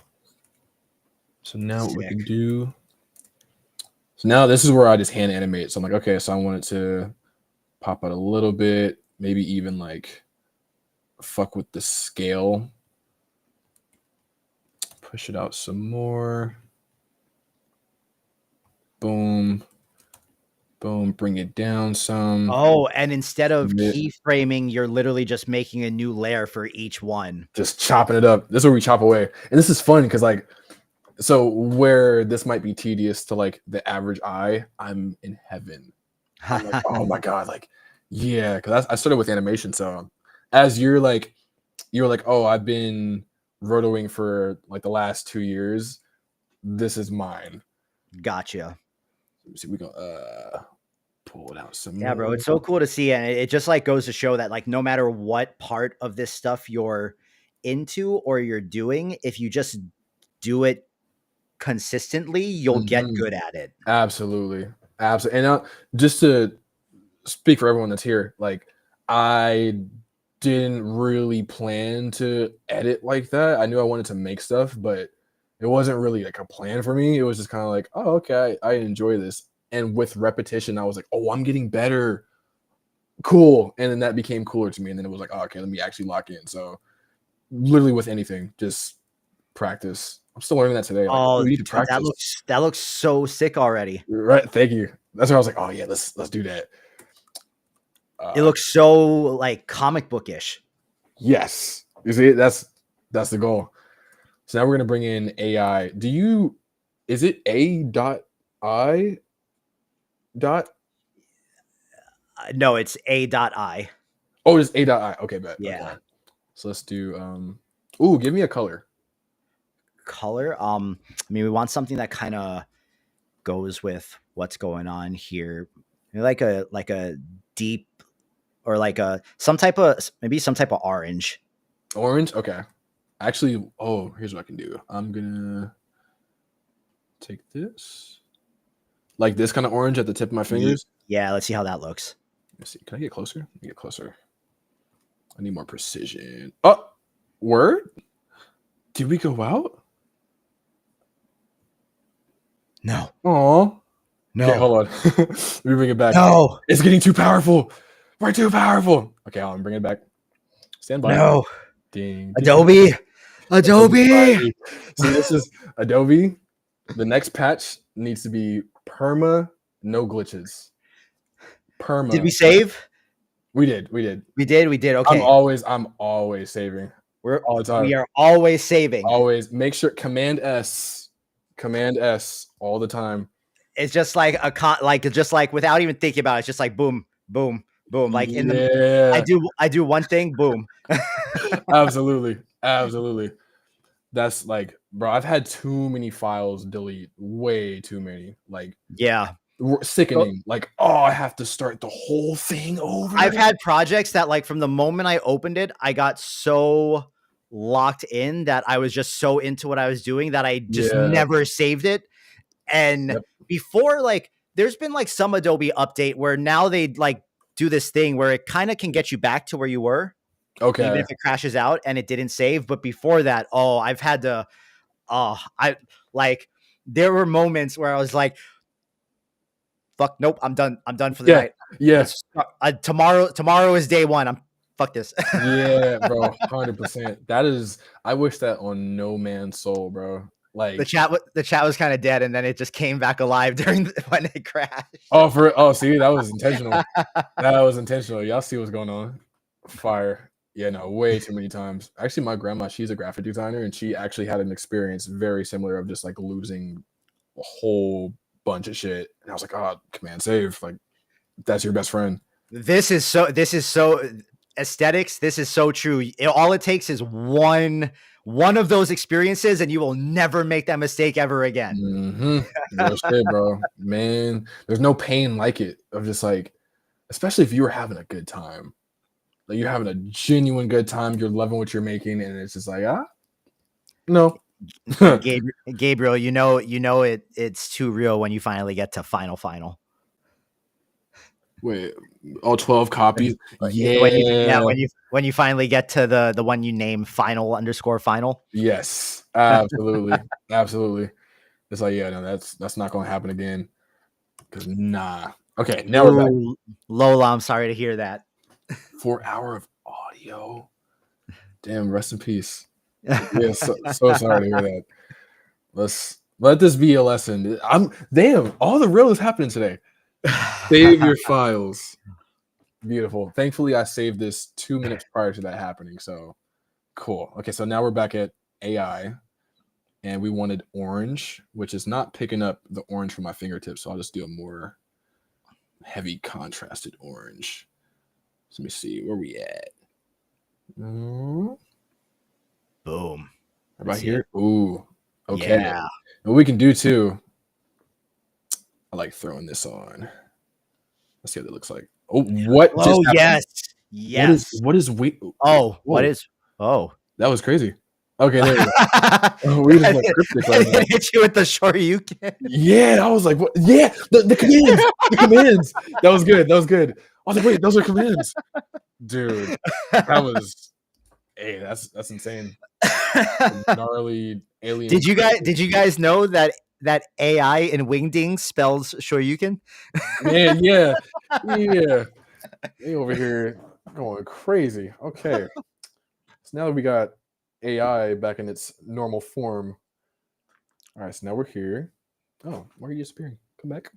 So now what we can do. So now this is where I just hand animate. So I'm like, okay, so I want it to pop out a little bit, maybe even like fuck with the scale. Push it out some more. Boom. Boom. Bring it down some. Oh, and instead of keyframing, you're literally just making a new layer for each one. Just chopping it up. This is where we chop away. And this is fun because like, so where this might be tedious to like the average eye, I'm in heaven. I'm like, oh my God. Like, yeah. Cause I started with animation. So as you're like, oh, I've been rotoing for like the last 2 years. This is mine. Gotcha. Let me see. We go, pull it out some Yeah, more. bro. It's so cool to see. And it just like goes to show that like, no matter what part of this stuff you're into or you're doing, if you just do it consistently, you'll get good at it. Absolutely. Absolutely. And just to speak for everyone that's here, like I didn't really plan to edit like that. I knew I wanted to make stuff, but it wasn't really like a plan for me. It was just kind of like, oh, okay, I enjoy this. And with repetition, I was like, oh, I'm getting better. Cool. And then that became cooler to me. And then it was like, oh, okay, let me actually lock in. So literally with anything, just practice. I'm still learning that today. Like, Oh, we need to practice. that looks so sick already. Right. Thank you. That's where I was like, oh yeah, let's do that. It looks so like comic bookish. Yes. You see, that's the goal. So now we're gonna bring in AI. Is it A dot I dot? No, it's A.I. Oh, it's A dot I. Okay, bet. Yeah. Okay. So let's do ooh, give me a color. Color. I mean, we want something that kind of goes with what's going on here. Like a deep or like some type of orange. Orange? Okay. Actually, oh, here's what I can do. I'm gonna take this. Like this kind of orange at the tip of my fingers. Yeah, let's see how that looks. Let's see. Can I get closer? Let me get closer. I need more precision. Oh, word? Did we go out? No. Oh. No. Okay, hold on. Let me bring it back. No. It's getting too powerful. We're too powerful. Okay, I'll bring it back. Stand by. No. Ding. Adobe. See, this is Adobe. The next patch needs to be perma, no glitches. Perma. Did we save? We did. Okay. I'm always saving. All the time. We are always saving. Always make sure Command S all the time. It's just like just like without even thinking about it. It's just like boom, boom, boom. Like in the I do one thing, boom. Absolutely. That's like, bro, I've had too many files delete, way too many. Like, yeah. sickening. Like, oh, I have to start the whole thing over. I've had projects that, like, from the moment I opened it, I got so locked in that I was just so into what I was doing that I just Yeah. never saved it. And Yep. before, like, there's been like some Adobe update where now they like do this thing where it kind of can get you back to where you were, even Okay. if it crashes out and it didn't save. But before that, oh, I've had to, I like, there were moments where I was like, fuck, nope, I'm done. I'm done for the Yeah. night. Yeah. Let's tomorrow is day one. I'm fuck this. Yeah, bro. 100%. That is, I wish that on No Man's Soul, bro. the Like, chat was kind of dead, and then it just came back alive when it crashed. see, that was intentional. That was intentional. Y'all see what's going on? Fire. Yeah, no, way too many times. Actually, my grandma, she's a graphic designer, and she actually had an experience very similar of just like losing a whole bunch of shit. And I was like, oh, command save. Like, that's your best friend. This is so aesthetics. This is so true. All it takes is one of those experiences, and you will never make that mistake ever again. Real shit, bro. Man, there's no pain like it of just like, especially if you were having a good time. Like you're having a genuine good time, you're loving what you're making, and it's just like, no. Gabriel, it's too real when you finally get to final. Wait, all 12 copies? Yeah, Yeah. when you finally get to the one you name final_final. Yes, absolutely. Absolutely. It's like, yeah, no, that's not gonna happen again. Because nah. Okay, now we're back. Lola, I'm sorry to hear that. 4 hour of audio. Damn, rest in peace. Yeah, so sorry to hear that. Let's let this be a lesson. Damn, all the real is happening today. Save your files. Beautiful. Thankfully, I saved this 2 minutes prior to that happening. So cool. Okay, so now we're back at AI, and we wanted orange, which is not picking up the orange from my fingertips. So I'll just do a more heavy contrasted orange. So let me see where we at. Boom. How about here? Ooh. Okay. Yeah. And we can do too. I like throwing this on. Let's see what it looks like. Oh, what just happened? Yes. Yes. What is we? Oh, what is? Oh, that was crazy. Okay, there we go. Oh, we just went cryptic right now. Hit you with the Shoryuken. Yeah, I was like, what? Yeah, the commands, the commands. That was good. That was good. I was like, wait, those are commands, dude. That was, hey, that's insane. Gnarly alien. Did you guys know that AI in Wingdings spells Shoryuken? Man, yeah. They over here going crazy. Okay. So now that we got AI back in its normal form. All right, so now we're here. Oh, why are you disappearing? Come back.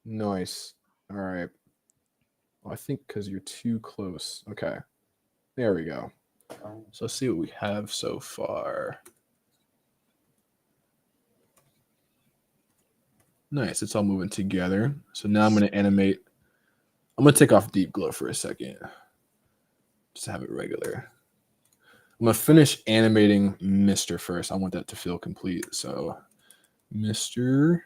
Nice. All right. Well, I think because you're too close. Okay. There we go. So let's see what we have so far. Nice. It's all moving together. So now I'm going to animate. I'm going to take off deep glow for a second. Just to have it regular. I'm going to finish animating Mr. first. I want that to feel complete. So Mr.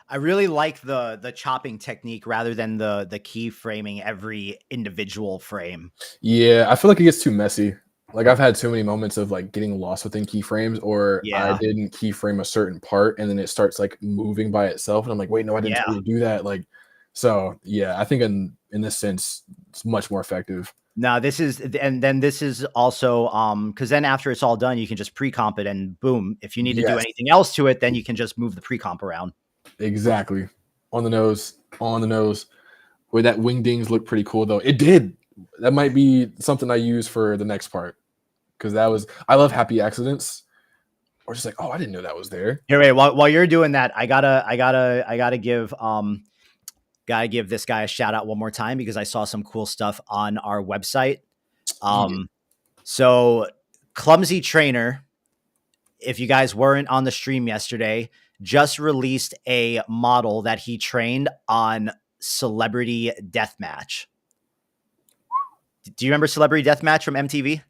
I really like the chopping technique rather than the keyframing every individual frame. Yeah, I feel like it gets too messy. Like I've had too many moments of like getting lost within keyframes, or I didn't keyframe a certain part and then it starts like moving by itself, and I'm like, wait, no, I didn't tell you to do that. Like, so yeah, I think in this sense, it's much more effective. No, this is, and then this is also because then after it's all done, you can just pre-comp it, and boom, if you need to do anything else to it, then you can just move the pre-comp around. Exactly. On the nose. Where that wingdings looked pretty cool though. It did. That might be something I use for the next part. Because I love happy accidents. Or just like, oh, I didn't know that was there. Here, wait, while you're doing that, I gotta give this guy a shout out one more time because I saw some cool stuff on our website. So Clumsy Trainer, if you guys weren't on the stream yesterday, just released a model that he trained on Celebrity Deathmatch. Do you remember Celebrity Deathmatch from MTV?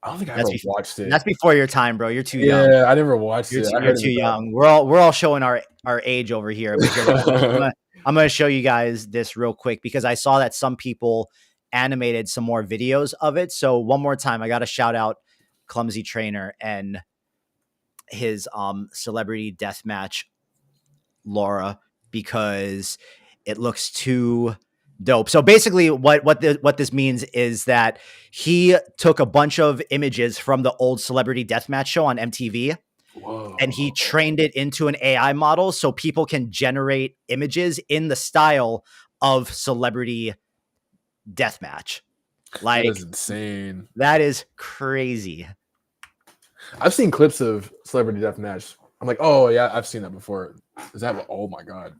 I don't think I That's ever before, watched it. that's before your time, bro. You're too young. Yeah, I never watched it. I You're heard it too was bad. young. We're all showing our age over here. But here, I'm gonna show you guys this real quick because I saw that some people animated some more videos of it. So one more time, I got to shout out Clumsy Trainer and his celebrity deathmatch Laura because it looks too dope. So basically what this means is that he took a bunch of images from the old celebrity deathmatch show on MTV and he Whoa. trained it into an AI model so people can generate images in the style of celebrity deathmatch. That Like is insane. that is crazy. I've seen clips of Celebrity Deathmatch. I'm like, oh yeah, I've seen that before. Is that what? Oh my god.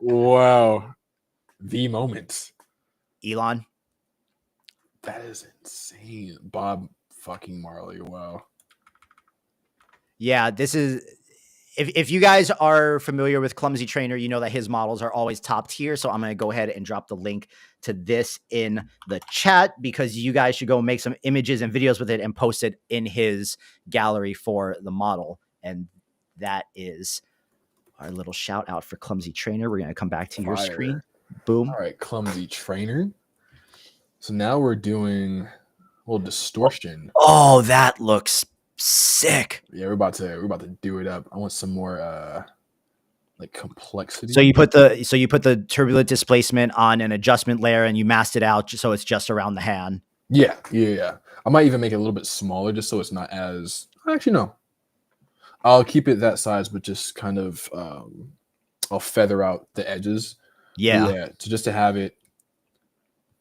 Wow. The moment. Elon. That is insane. Bob fucking Marley. Wow. Yeah, this is if you guys are familiar with Clumsy Trainer, you know that his models are always top tier. So I'm going to go ahead and drop the link to this in the chat because you guys should go make some images and videos with it and post it in his gallery for the model. And that is our little shout out for Clumsy Trainer. We're going to come back to your screen. Boom. All right, Clumsy Trainer. So now we're doing a little distortion. Oh, that looks sick. Yeah, we're about to do it up. I want some more like complexity. So you put the turbulent displacement on an adjustment layer and you masked it out so it's just around the hand. Yeah. I might even make it a little bit smaller just so it's not as actually no. I'll keep it that size, but just kind of I'll feather out the edges. Yeah. So just to have it.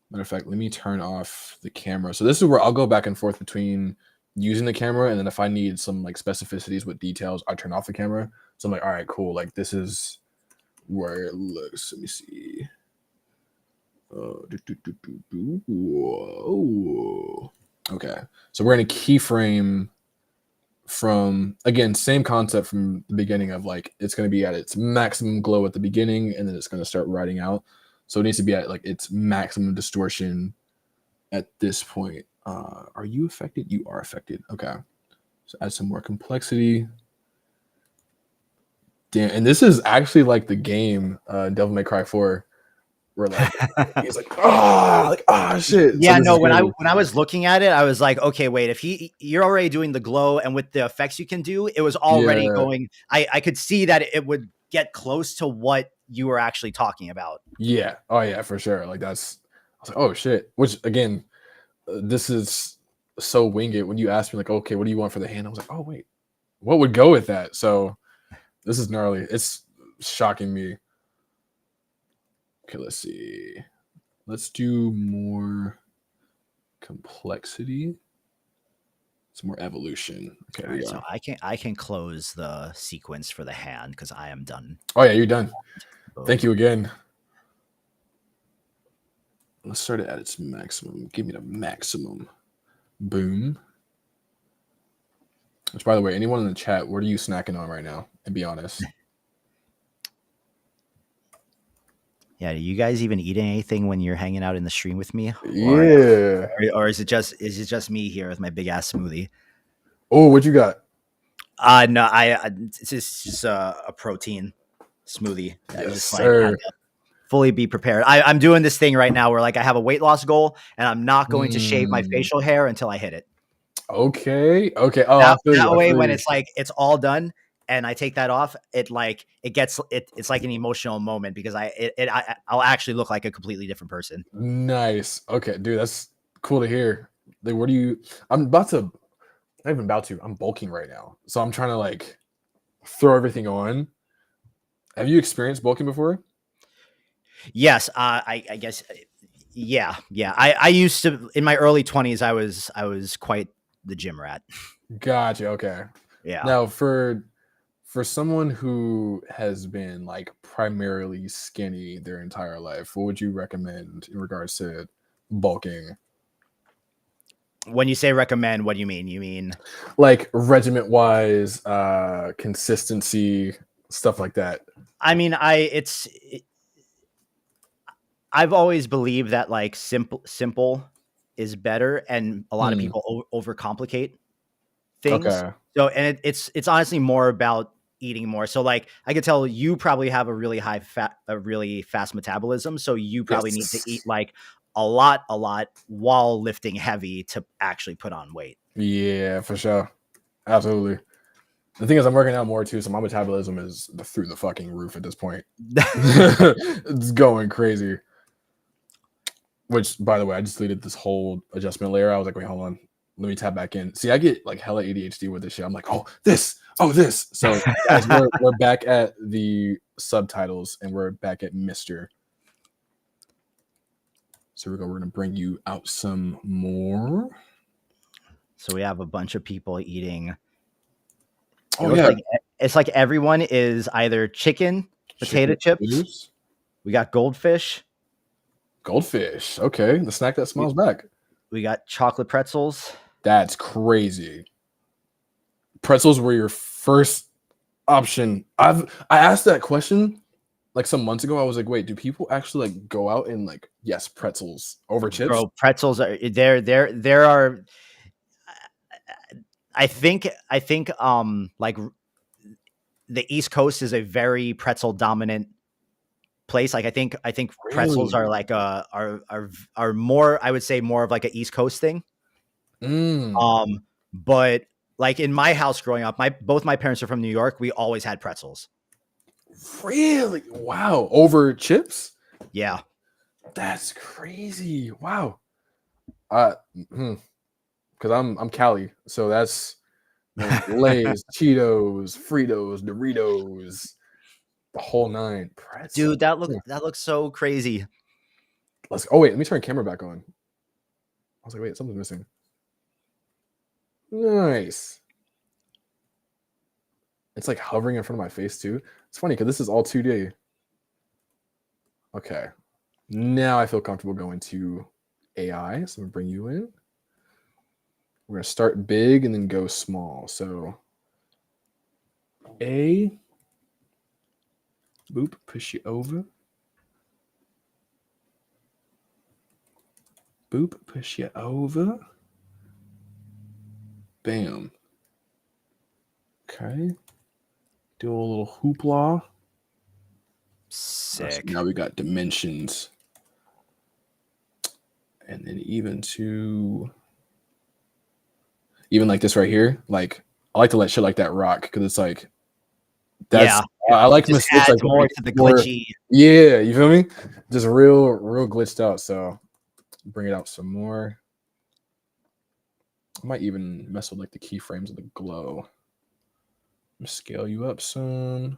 Matter of fact, let me turn off the camera. So this is where I'll go back and forth between using the camera, and then if I need some like specificities with details, I turn off the camera. So I'm like, all right, cool. Like this is where it looks. Let me see. Whoa. Okay, so we're in a keyframe from again same concept from the beginning of like it's going to be at its maximum glow at the beginning, and then it's going to start riding out. So it needs to be at like its maximum distortion at this point. Are you affected? You are affected. Okay. So add some more complexity. Damn, and this is actually like the game Devil May Cry 4, where like he's like shit. Yeah, So no, when I was looking at it, I was like, okay, wait, if you're already doing the glow and with the effects you can do, it was already going. I could see that it would get close to what you were actually talking about. Yeah. Oh yeah, for sure. Like that's I was like, oh shit. Which again, this is so wing it. When you asked me like, okay, what do you want for the hand? I was like, oh wait, what would go with that? So this is gnarly. It's shocking me. Okay, let's see. Let's do more complexity. Some more evolution. Okay, All right, so I can close the sequence for the hand because I am done. Oh yeah, you're done. Boom. Thank you again. Let's start it at its maximum. Give me the maximum. Boom. Which, by the way, anyone in the chat, what are you snacking on right now? And be honest. Yeah, do you guys even eat anything when you're hanging out in the stream with me? Yeah. Or is it just me here with my big ass smoothie? Oh, what you got? No, it's just a protein smoothie. Yes, just sir. Like, fully be prepared. I'm doing this thing right now where like I have a weight loss goal and I'm not going to shave my facial hair until I hit it. Okay. Oh, I feel that you. way, when it's like it's all done and I take that off, it's like an emotional moment because I'll actually look like a completely different person. Nice. Okay, dude, that's cool to hear. Like, what do you? Not even about to. I'm bulking right now, so I'm trying to like throw everything on. Have you experienced bulking before? Yes, I guess. Yeah. I used to in my early 20s. I was quite the gym rat. Gotcha. Okay. Yeah. Now, for someone who has been like primarily skinny their entire life, what would you recommend in regards to bulking? When you say recommend, what do you mean? You mean like regiment wise, consistency, stuff like that? I mean, I've always believed that like simple is better, and a lot of people overcomplicate things. Okay. So, and it's honestly more about eating more. So, like, I could tell you probably have a really really fast metabolism. So you probably need to eat Yes. like a lot while lifting heavy to actually put on weight. Yeah, for sure. Absolutely. The thing is, I'm working out more too, so my metabolism is through the fucking roof at this point. It's going crazy. Which, by the way, I just deleted this whole adjustment layer. I was like, wait, hold on. Let me tap back in. See, I get like hella ADHD with this shit. I'm like, oh, this. So, guys, we're back at the subtitles and we're back at Mr. So we're going to bring you out some more. So we have a bunch of people eating. Oh, yeah. It's like everyone is either chicken, potato chips. We got goldfish. Goldfish. Okay. The snack that smiles back. We got chocolate pretzels. That's crazy. Pretzels were your first option. I asked that question like some months ago. I was like, wait, do people actually like go out and like, yes, pretzels over chips? Bro, pretzels are there are I think like the East Coast is a very pretzel dominant place. Like I think pretzels are like are more, I would say, more of like an East Coast thing. But like in my house growing up, both my parents are from New York. We always had pretzels. Really? Wow. Over chips? Yeah. That's crazy. Wow. Because I'm Cali, so that's Lay's, Cheetos, Fritos, Doritos, the whole nine. Pretzel. Dude, that looks so crazy. Oh wait, let me turn camera back on. I was like, wait, something's missing. Nice. It's like hovering in front of my face too. It's funny because this is all 2D. Okay. Now I feel comfortable going to AI. So I'm gonna bring you in. We're gonna start big and then go small. So A, boop, push you over. Boop, push you over. Bam. Okay. Do a little hoopla. Sick. Now we got dimensions. And then even like this right here, like I like to let shit like that rock because it's like that's I like mistakes like more to the glitchy. Yeah, you feel me? Just real glitched out. So bring it out some more. I might even mess with like the keyframes of the glow. Scale you up some.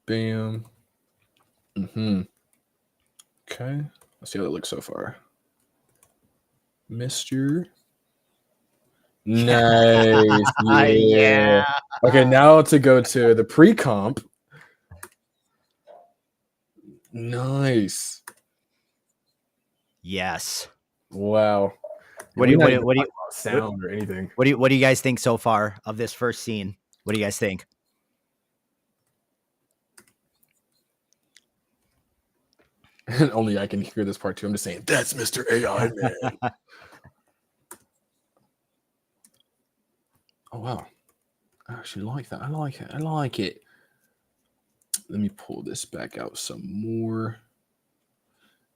Bam. Okay. Let's see how that looks so far. Mr. Nice. Yeah. Okay, now to go to the pre-comp. Nice. Yes. Wow. What do you sound or anything? What do you guys think so far of this first scene? What do you guys think? And only I can hear this part too. I'm just saying, that's Mr. AI, man. Oh, wow. I actually like that. I like it. Let me pull this back out some more.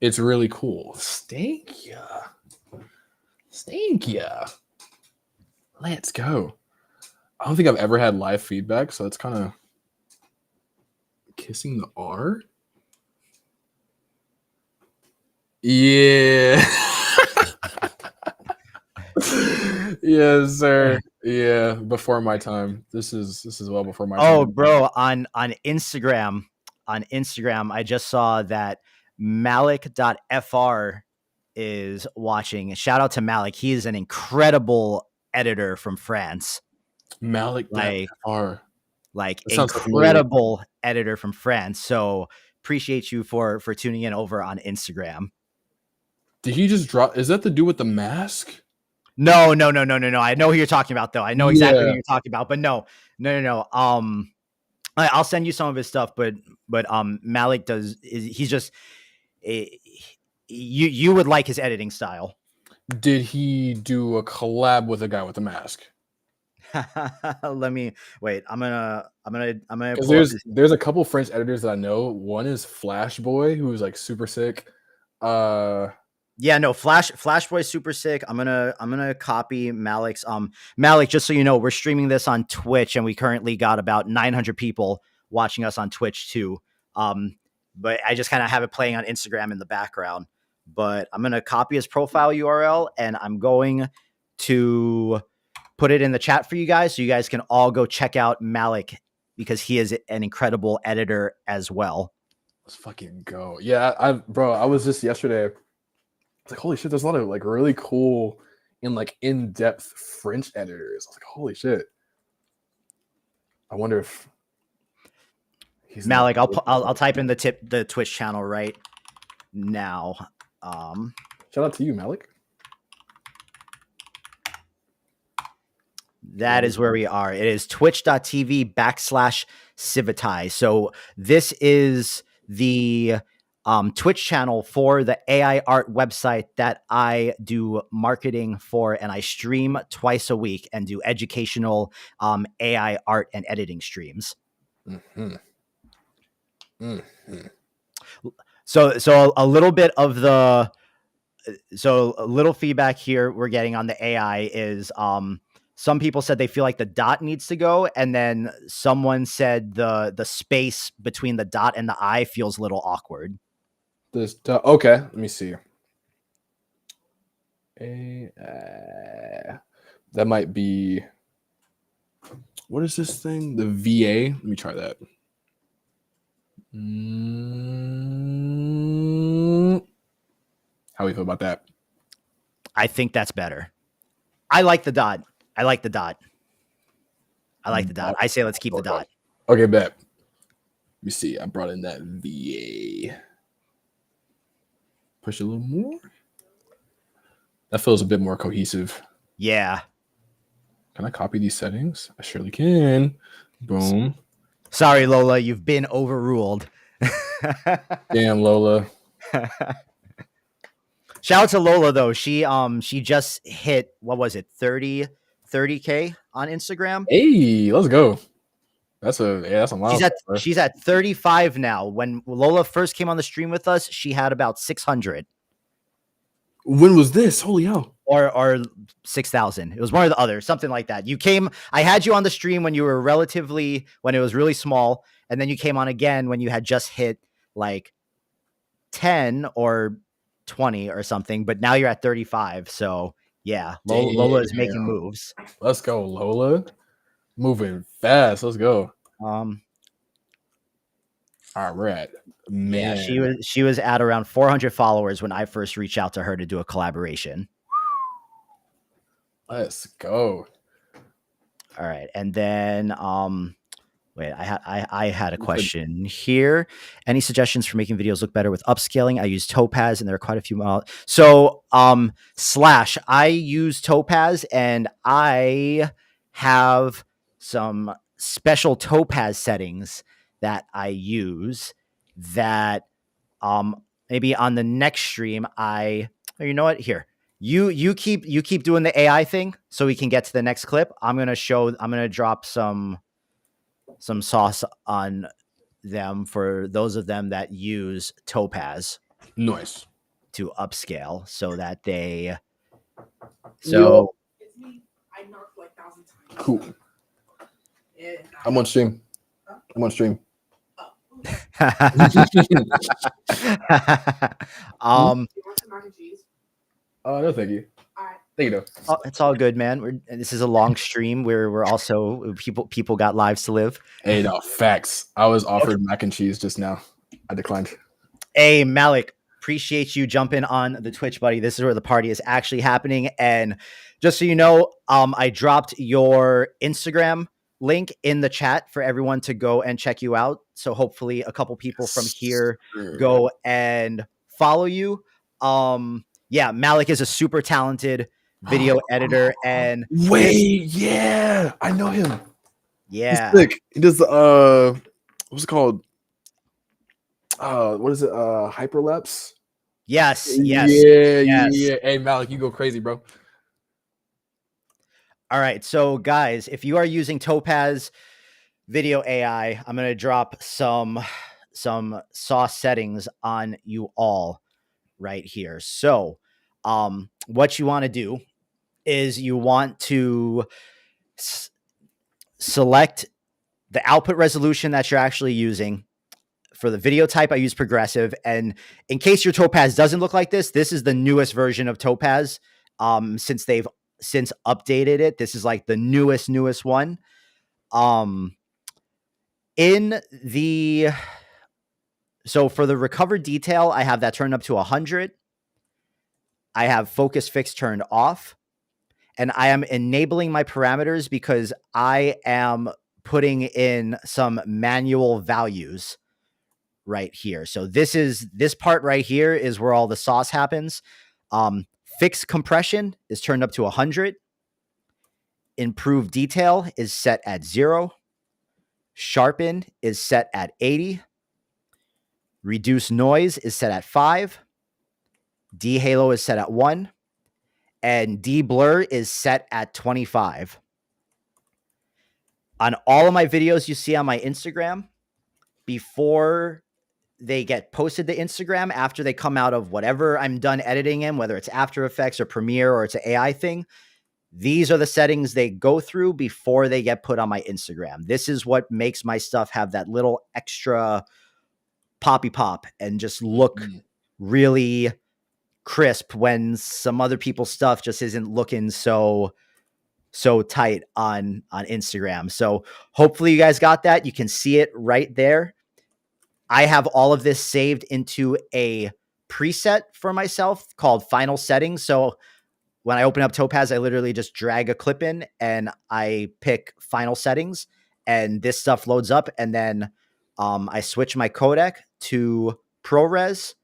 It's really cool. Thank ya. Let's go. I don't think I've ever had live feedback, so it's kind of kissing the R. Yeah. Yes, sir. Yeah, before my time. This is well before my time. Oh, bro, on Instagram, I just saw that Malik.fr is watching. Shout out to Malik. He is an incredible editor from France. Malik.fr. Like incredible editor from France. So appreciate you for tuning in over on Instagram. Did he just drop? Is that the dude with the mask? No. I know who you're talking about, though. I know exactly who you're talking about, but no. I'll send you some of his stuff, but Malik he's just you would like his editing style. Did he do a collab with a guy with a mask? Let me wait. I'm gonna Because pull up his. there's a couple French editors that I know. One is Flash Boy, who's like super sick. Yeah, no, Flash Boy super sick. I'm gonna copy Malik's. Malik, just so you know, we're streaming this on Twitch, and we currently got about 900 people watching us on Twitch too. But I just kind of have it playing on Instagram in the background. But I'm gonna copy his profile URL, and I'm going to put it in the chat for you guys, so you guys can all go check out Malik because he is an incredible editor as well. Let's fucking go. Yeah, I was just yesterday. It's like, holy shit, there's a lot of like really cool and like in-depth French editors. I was like, holy shit. I wonder if he's Malik. I'll type in the Twitch channel right now. Shout out to you, Malik. That is where we are. It is twitch.tv/Civitai. So this is the Twitch channel for the AI art website that I do marketing for, and I stream twice a week and do educational AI art and editing streams. Mm-hmm. Mm-hmm. So a little bit of the a little feedback here we're getting on the AI is some people said they feel like the dot needs to go, and then someone said the space between the dot and the I feels a little awkward. Okay, let me see. That might be, what is this thing? The VA. Let me try that. How do you feel about that? I think that's better. I like the dot. I like the dot. I say let's keep the dot. Okay, bet. Let me see. I brought in that VA. Push a little more. That feels a bit more cohesive. Yeah. Can I copy these settings? I surely can. Boom. Sorry, Lola. You've been overruled. Damn, Lola. Shout out to Lola though. She just hit, what was it, 30K on Instagram. Hey, let's go. That's a milestone. She's at 35 now. When Lola first came on the stream with us, she had about 600. When was this? Holy hell. Or 6,000. It was one or the other, something like that. I had you on the stream when it was really small, and then you came on again when you had just hit like 10 or 20 or something, but now you're at 35. So yeah, Lola is making moves. Let's go, Lola. Moving fast. Let's go. All right, man. Yeah, she was at around 400 followers when I first reached out to her to do a collaboration. Let's go. All right, and then wait, I had a question here. Any suggestions for making videos look better with upscaling? I use Topaz, and there are quite a few models. So Slash, I use Topaz, and I have some special Topaz settings that I use that maybe on the next stream you know what, here, you keep doing the AI thing so we can get to the next clip. I'm gonna drop some sauce on them for those of them that use Topaz. Nice. To upscale so that they cool. I'm on stream. No, thank you. Thank you. Oh, it's all good, man. This is a long stream. We're also people got lives to live. Hey, no, facts. I was offered mac and cheese just now. I declined. Hey, Malik, appreciate you jumping on the Twitch, buddy. This is where the party is actually happening. And just so you know, I dropped your Instagram link in the chat for everyone to go and check you out. So hopefully a couple people from here go and follow you. Yeah, Malik is a super talented video editor. And yeah, I know him. Yeah. He's sick. He does what's it called? What is it? Hyperlapse? Yes, yes, Yeah, yes. yeah. Hey, Malik, you go crazy, bro. All right. So, guys, if you are using Topaz Video AI, I'm going to drop some sauce settings on you all right here. So, what you want to do is you want to select the output resolution that you're actually using. For the video type, I use progressive. And in case your Topaz doesn't look like this is the newest version of Topaz. Since they've since updated it, this is like the newest one. In the So for the recovered detail, I have that turned up to 100. I have focus fix turned off, and I am enabling my parameters because I am putting in some manual values right here. So this part right here is where all the sauce happens. Fix compression is turned up to 100. Improve detail is set at 0. Sharpen is set at 80. Reduce noise is set at 5. Dehalo is set at 1. And deblur is set at 25. On all of my videos you see on my Instagram, before they get posted to Instagram, after they come out of whatever I'm done editing in, whether it's After Effects or Premiere or it's an AI thing, these are the settings they go through before they get put on my Instagram. This is what makes my stuff have that little extra poppy pop and just look really crisp when some other people's stuff just isn't looking so tight on Instagram. So hopefully you guys got that. You can see it right there. I have all of this saved into a preset for myself called final settings. So when I open up Topaz, I literally just drag a clip in and I pick final settings, and this stuff loads up. And then I switch my codec to ProRes,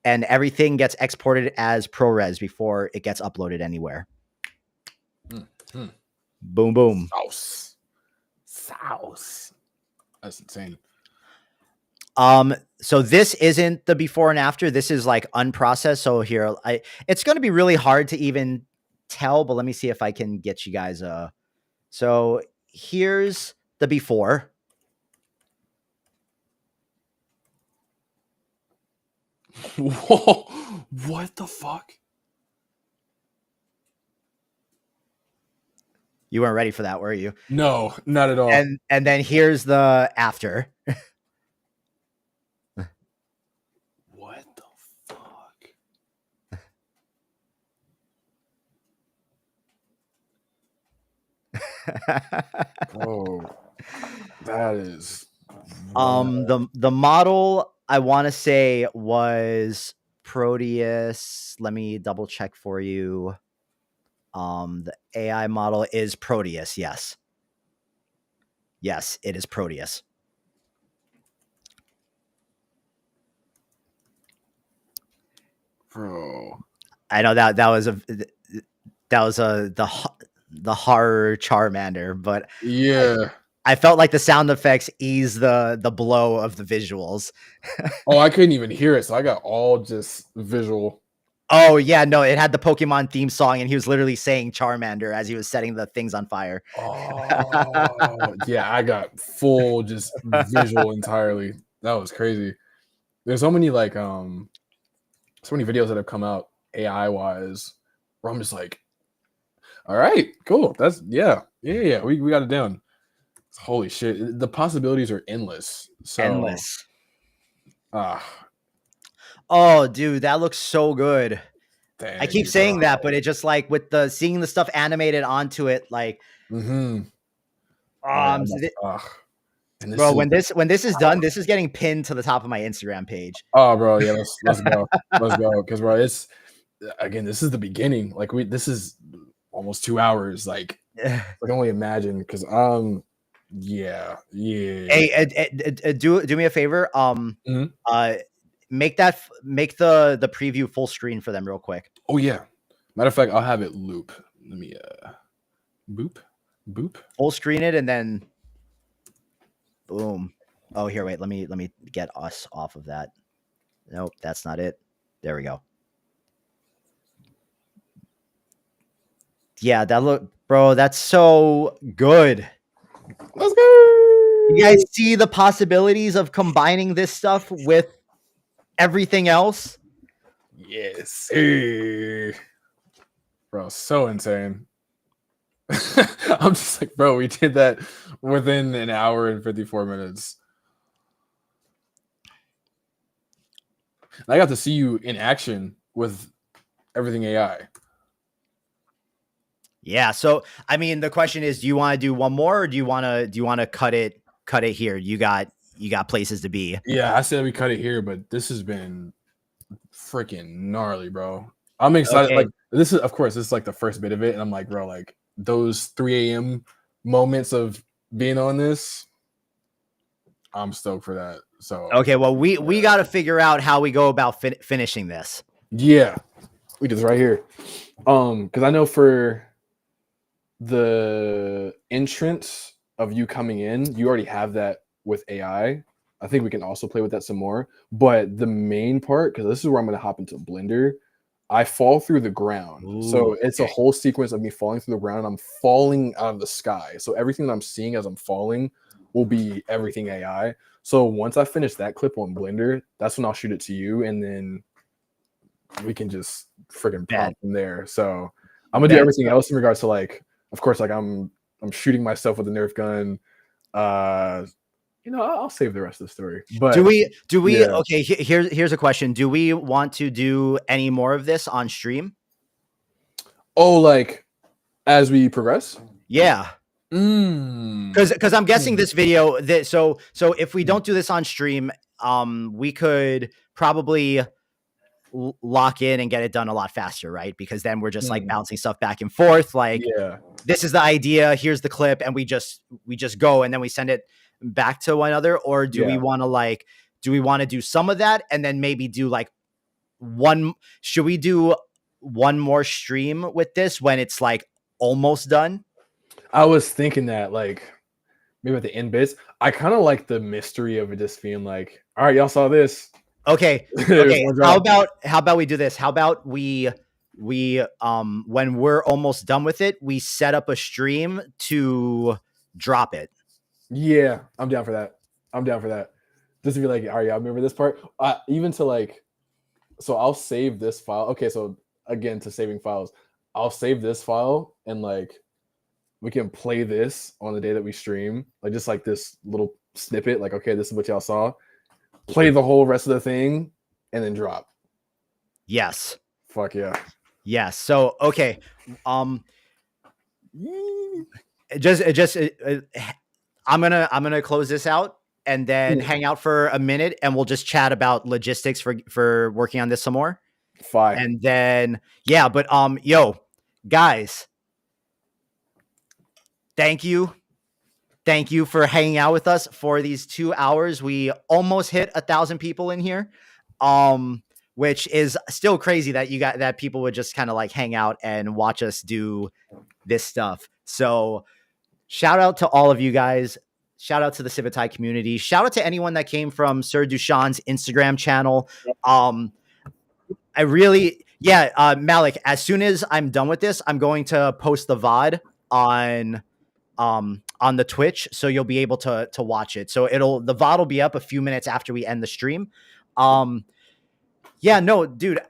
and everything gets exported as ProRes before it gets uploaded anywhere. Boom, boom. Sauce. That's insane. So this isn't the before and after. This is like unprocessed. So here, it's going to be really hard to even tell, but let me see if I can get you guys so here's the before. Whoa, what the fuck? You weren't ready for that, were you? No, not at all. And then here's the after. What the fuck? Bro, that is the model I want to say was Proteus. Let me double check for you. The AI model is Proteus. Yes. Yes, it is Proteus. bro. I know that was the horror Charmander, but Yeah. I felt like the sound effects ease the blow of the visuals. Oh, I couldn't even hear it, so I got all just visual. Oh yeah, no, it had the Pokemon theme song, and he was literally saying Charmander as he was setting the things on fire. Oh, yeah, I got full just visual entirely. That was crazy. There's so many so many videos that have come out AI wise where I'm just like, all right, cool. That's yeah. We got it down. Holy shit. The possibilities are endless. So Endless. Oh, dude, that looks so good. I keep saying that, but it just like with the seeing the stuff animated onto it, like and bro, when this is done, this is getting pinned to the top of my Instagram page. Oh, bro, yeah, let's go, let's go, because bro, it's again, this is the beginning. Like this is almost 2 hours. Like I can only imagine because yeah. Hey, do me a favor. Make the preview full screen for them real quick. Oh yeah. Matter of fact, I'll have it loop. Let me boop. Full screen it and then boom. Oh, here, wait. Let me get us off of that. Nope, that's not it. There we go. Yeah, that look, bro, that's so good. Let's go. You guys see the possibilities of combining this stuff with everything else? Yes, sir. Bro, so insane. I'm just like, bro, we did that within an hour and 54 minutes. I got to see you in action with everything AI. Yeah. So, I mean, the question is, do you want to do one more, or do you want to cut it here? You got places to be. Yeah, I said we cut it here, but this has been freaking gnarly, bro. I'm excited. Okay. Like, this is, of course, this is like the first bit of it, and I'm like, bro, like those 3 a.m. moments of being on this, I'm stoked for that. So, Okay. Well, we got to figure out how we go about finishing this. yeah, we just right here. Because I know for the entrance of you coming in, you already have that with AI. I think we can also play with that some more. But the main part, because this is where I'm going to hop into Blender, I fall through the ground. Ooh, so it's okay. a whole sequence of me falling through the ground. I'm falling out of the sky. So everything that I'm seeing as I'm falling will be everything AI. So once I finish that clip on Blender, that's when I'll shoot it to you. And then we can just freaking prompt from there. So I'm going to do everything else in regards to like, of course, like I'm shooting myself with a Nerf gun. I'll save the rest of the story. But do we yeah. okay, here's a question. Do we want to do any more of this on stream? Oh, like as we progress? Yeah. Because I'm guessing this video that so if we don't do this on stream, we could probably lock in and get it done a lot faster, right? Because then we're just like bouncing stuff back and forth. Like, this is the idea, here's the clip, and we just go, and then we send it back to one another. Or do we want to do some of that and then maybe do like should we do one more stream with this when it's like almost done? I was thinking that like maybe at the end bits. I kind of like the mystery of it just being like, all right, y'all saw this. Okay. How about we do this? How about we when we're almost done with it, we set up a stream to drop it. Yeah, I'm down for that. Just to be like, all right, y'all remember this part? Even to like, so I'll save this file. Okay, so again, to saving files, I'll save this file and like we can play this on the day that we stream, like just like this little snippet, like, okay, this is what y'all saw. Play the whole rest of the thing and then drop. Yes. Fuck yeah. Yes. So, okay. I'm gonna close this out and then hang out for a minute, and we'll just chat about logistics for working on this some more. Fine. And then, yeah, but yo, guys, thank you for hanging out with us for these 2 hours. We almost hit 1,000 people in here, which is still crazy that people would just kind of like hang out and watch us do this stuff. So shout out to all of you guys. Shout out to the Civitai community. Shout out to anyone that came from Sir Dushan's Instagram channel. I really, Malik, as soon as I'm done with this, I'm going to post the VOD on the Twitch, so you'll be able to watch it. So the VOD will be up a few minutes after we end the stream. Yeah, no, dude,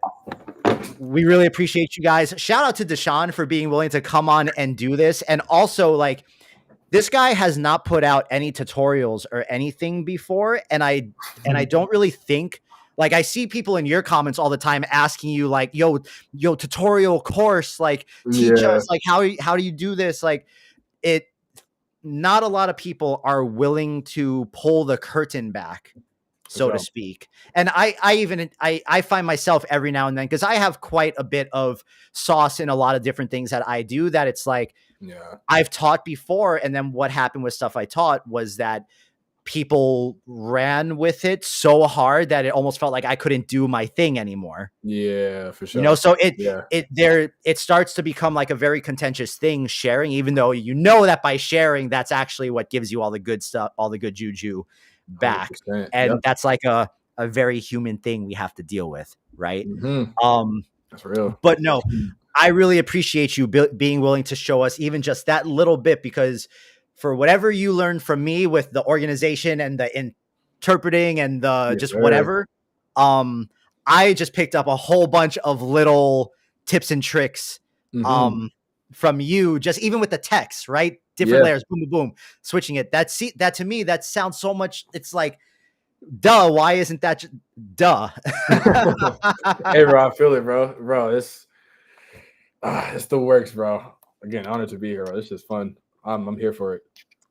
we really appreciate you guys. Shout out to Deshaun for being willing to come on and do this. And also, like, this guy has not put out any tutorials or anything before. And I don't really think, like, I see people in your comments all the time asking you like, yo, tutorial course, like teach us, like, how do you do this? Like, not a lot of people are willing to pull the curtain back, so to speak. And I find myself every now and then, because I have quite a bit of sauce in a lot of different things that I do, that it's like, I've taught before, and then what happened with stuff I taught was that people ran with it so hard that it almost felt like I couldn't do my thing anymore. Yeah, for sure. You know, so it starts to become like a very contentious thing, sharing, even though you know that by sharing, that's actually what gives you all the good stuff, all the good juju back. And that's like a a very human thing we have to deal with, right? That's real. But no, I really appreciate you being willing to show us even just that little bit, because for whatever you learned from me with the organization and the interpreting and the Yes, just sir. whatever, I just picked up a whole bunch of little tips and tricks from you, just even with the text, right? Different layers, boom, boom, boom, switching it. That to me, that sounds so much. It's like, duh, why isn't that duh? Hey, bro, I feel it, bro. Bro, it's the works, bro. Again, honored to be here, bro. This is fun. I'm here for it.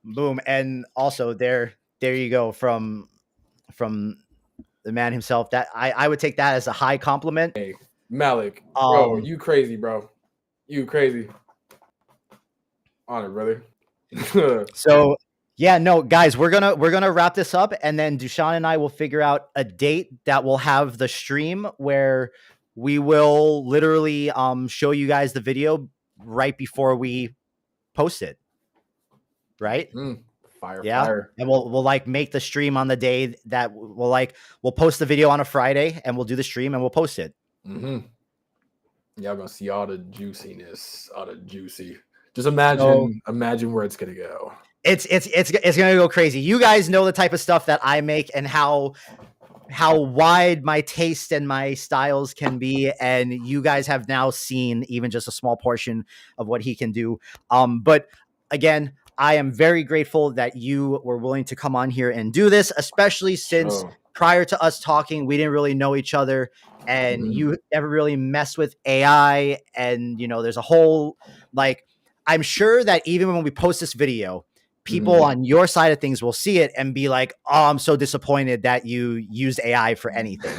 Boom. And also there you go from the man himself. That I would take that as a high compliment. Hey, Malik, bro, you crazy, bro. You crazy. Honored, brother. So yeah, no, guys, we're gonna wrap this up, and then Dushan and I will figure out a date that will have the stream where we will literally show you guys the video right before we post it. Right? Fire, yeah. fire. And we'll like make the stream on the day that we'll post the video on a Friday, and we'll do the stream and we'll post it. Y'all gonna see all the juiciness, all the juicy. Just imagine where it's gonna go. It's gonna go crazy. You guys know the type of stuff that I make and how wide my taste and my styles can be, and you guys have now seen even just a small portion of what he can do. But again, I am very grateful that you were willing to come on here and do this, especially since prior to us talking, we didn't really know each other, and you never really mess with AI. And, there's a whole, I'm sure that even when we post this video, people on your side of things will see it and be like, oh, I'm so disappointed that you used AI for anything.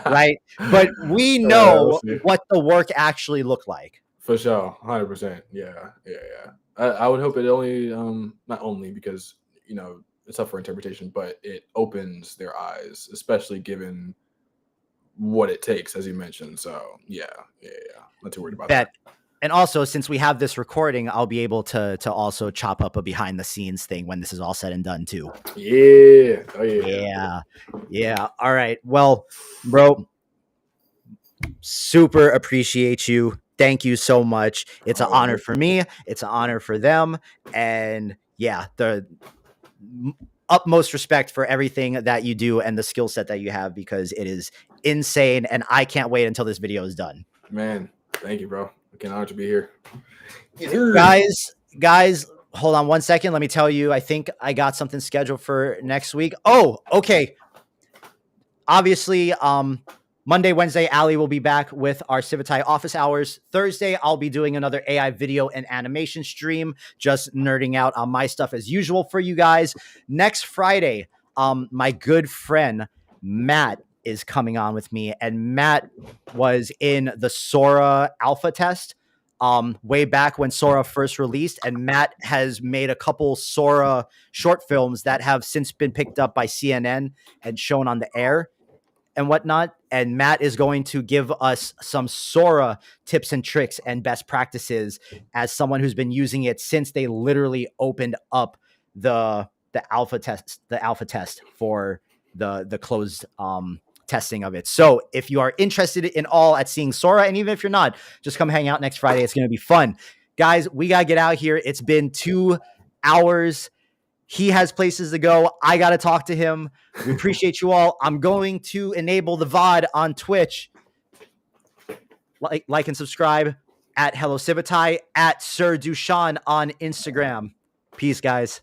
Right. But we know what the work actually looked like. For sure. 100%. Yeah. I would hope it only, not only because, it's up for interpretation, but it opens their eyes, especially given what it takes, as you mentioned. So yeah. Not too worried about that. And also, since we have this recording, I'll be able to also chop up a behind the scenes thing when this is all said and done too. Yeah. Oh yeah. Yeah. All right. Well, bro, super appreciate you. Thank you so much. It's an honor for me. It's an honor for them. And yeah, the utmost respect for everything that you do and the skill set that you have, because it is insane. And I can't wait until this video is done. Man, thank you, bro. Again, honored to be here. Guys, hold on one second. Let me tell you, I think I got something scheduled for next week. Oh, okay. Obviously, Monday, Wednesday, Ali will be back with our Civitai office hours. Thursday, I'll be doing another AI video and animation stream, just nerding out on my stuff as usual for you guys. Next Friday, my good friend, Matt, is coming on with me, and Matt was in the Sora alpha test way back when Sora first released, and Matt has made a couple Sora short films that have since been picked up by CNN and shown on the air and whatnot. And Matt is going to give us some Sora tips and tricks and best practices as someone who's been using it since they literally opened up the alpha test for the closed testing of it. So if you are interested in all at seeing Sora, and even if you're not, just come hang out next Friday. It's going to be fun. Guys, we got to get out here. It's been 2 hours. He has places to go. I got to talk to him. We appreciate you all. I'm going to enable the VOD on Twitch. Like and subscribe at Hello Civitai, at Sir Dushan on Instagram. Peace, guys.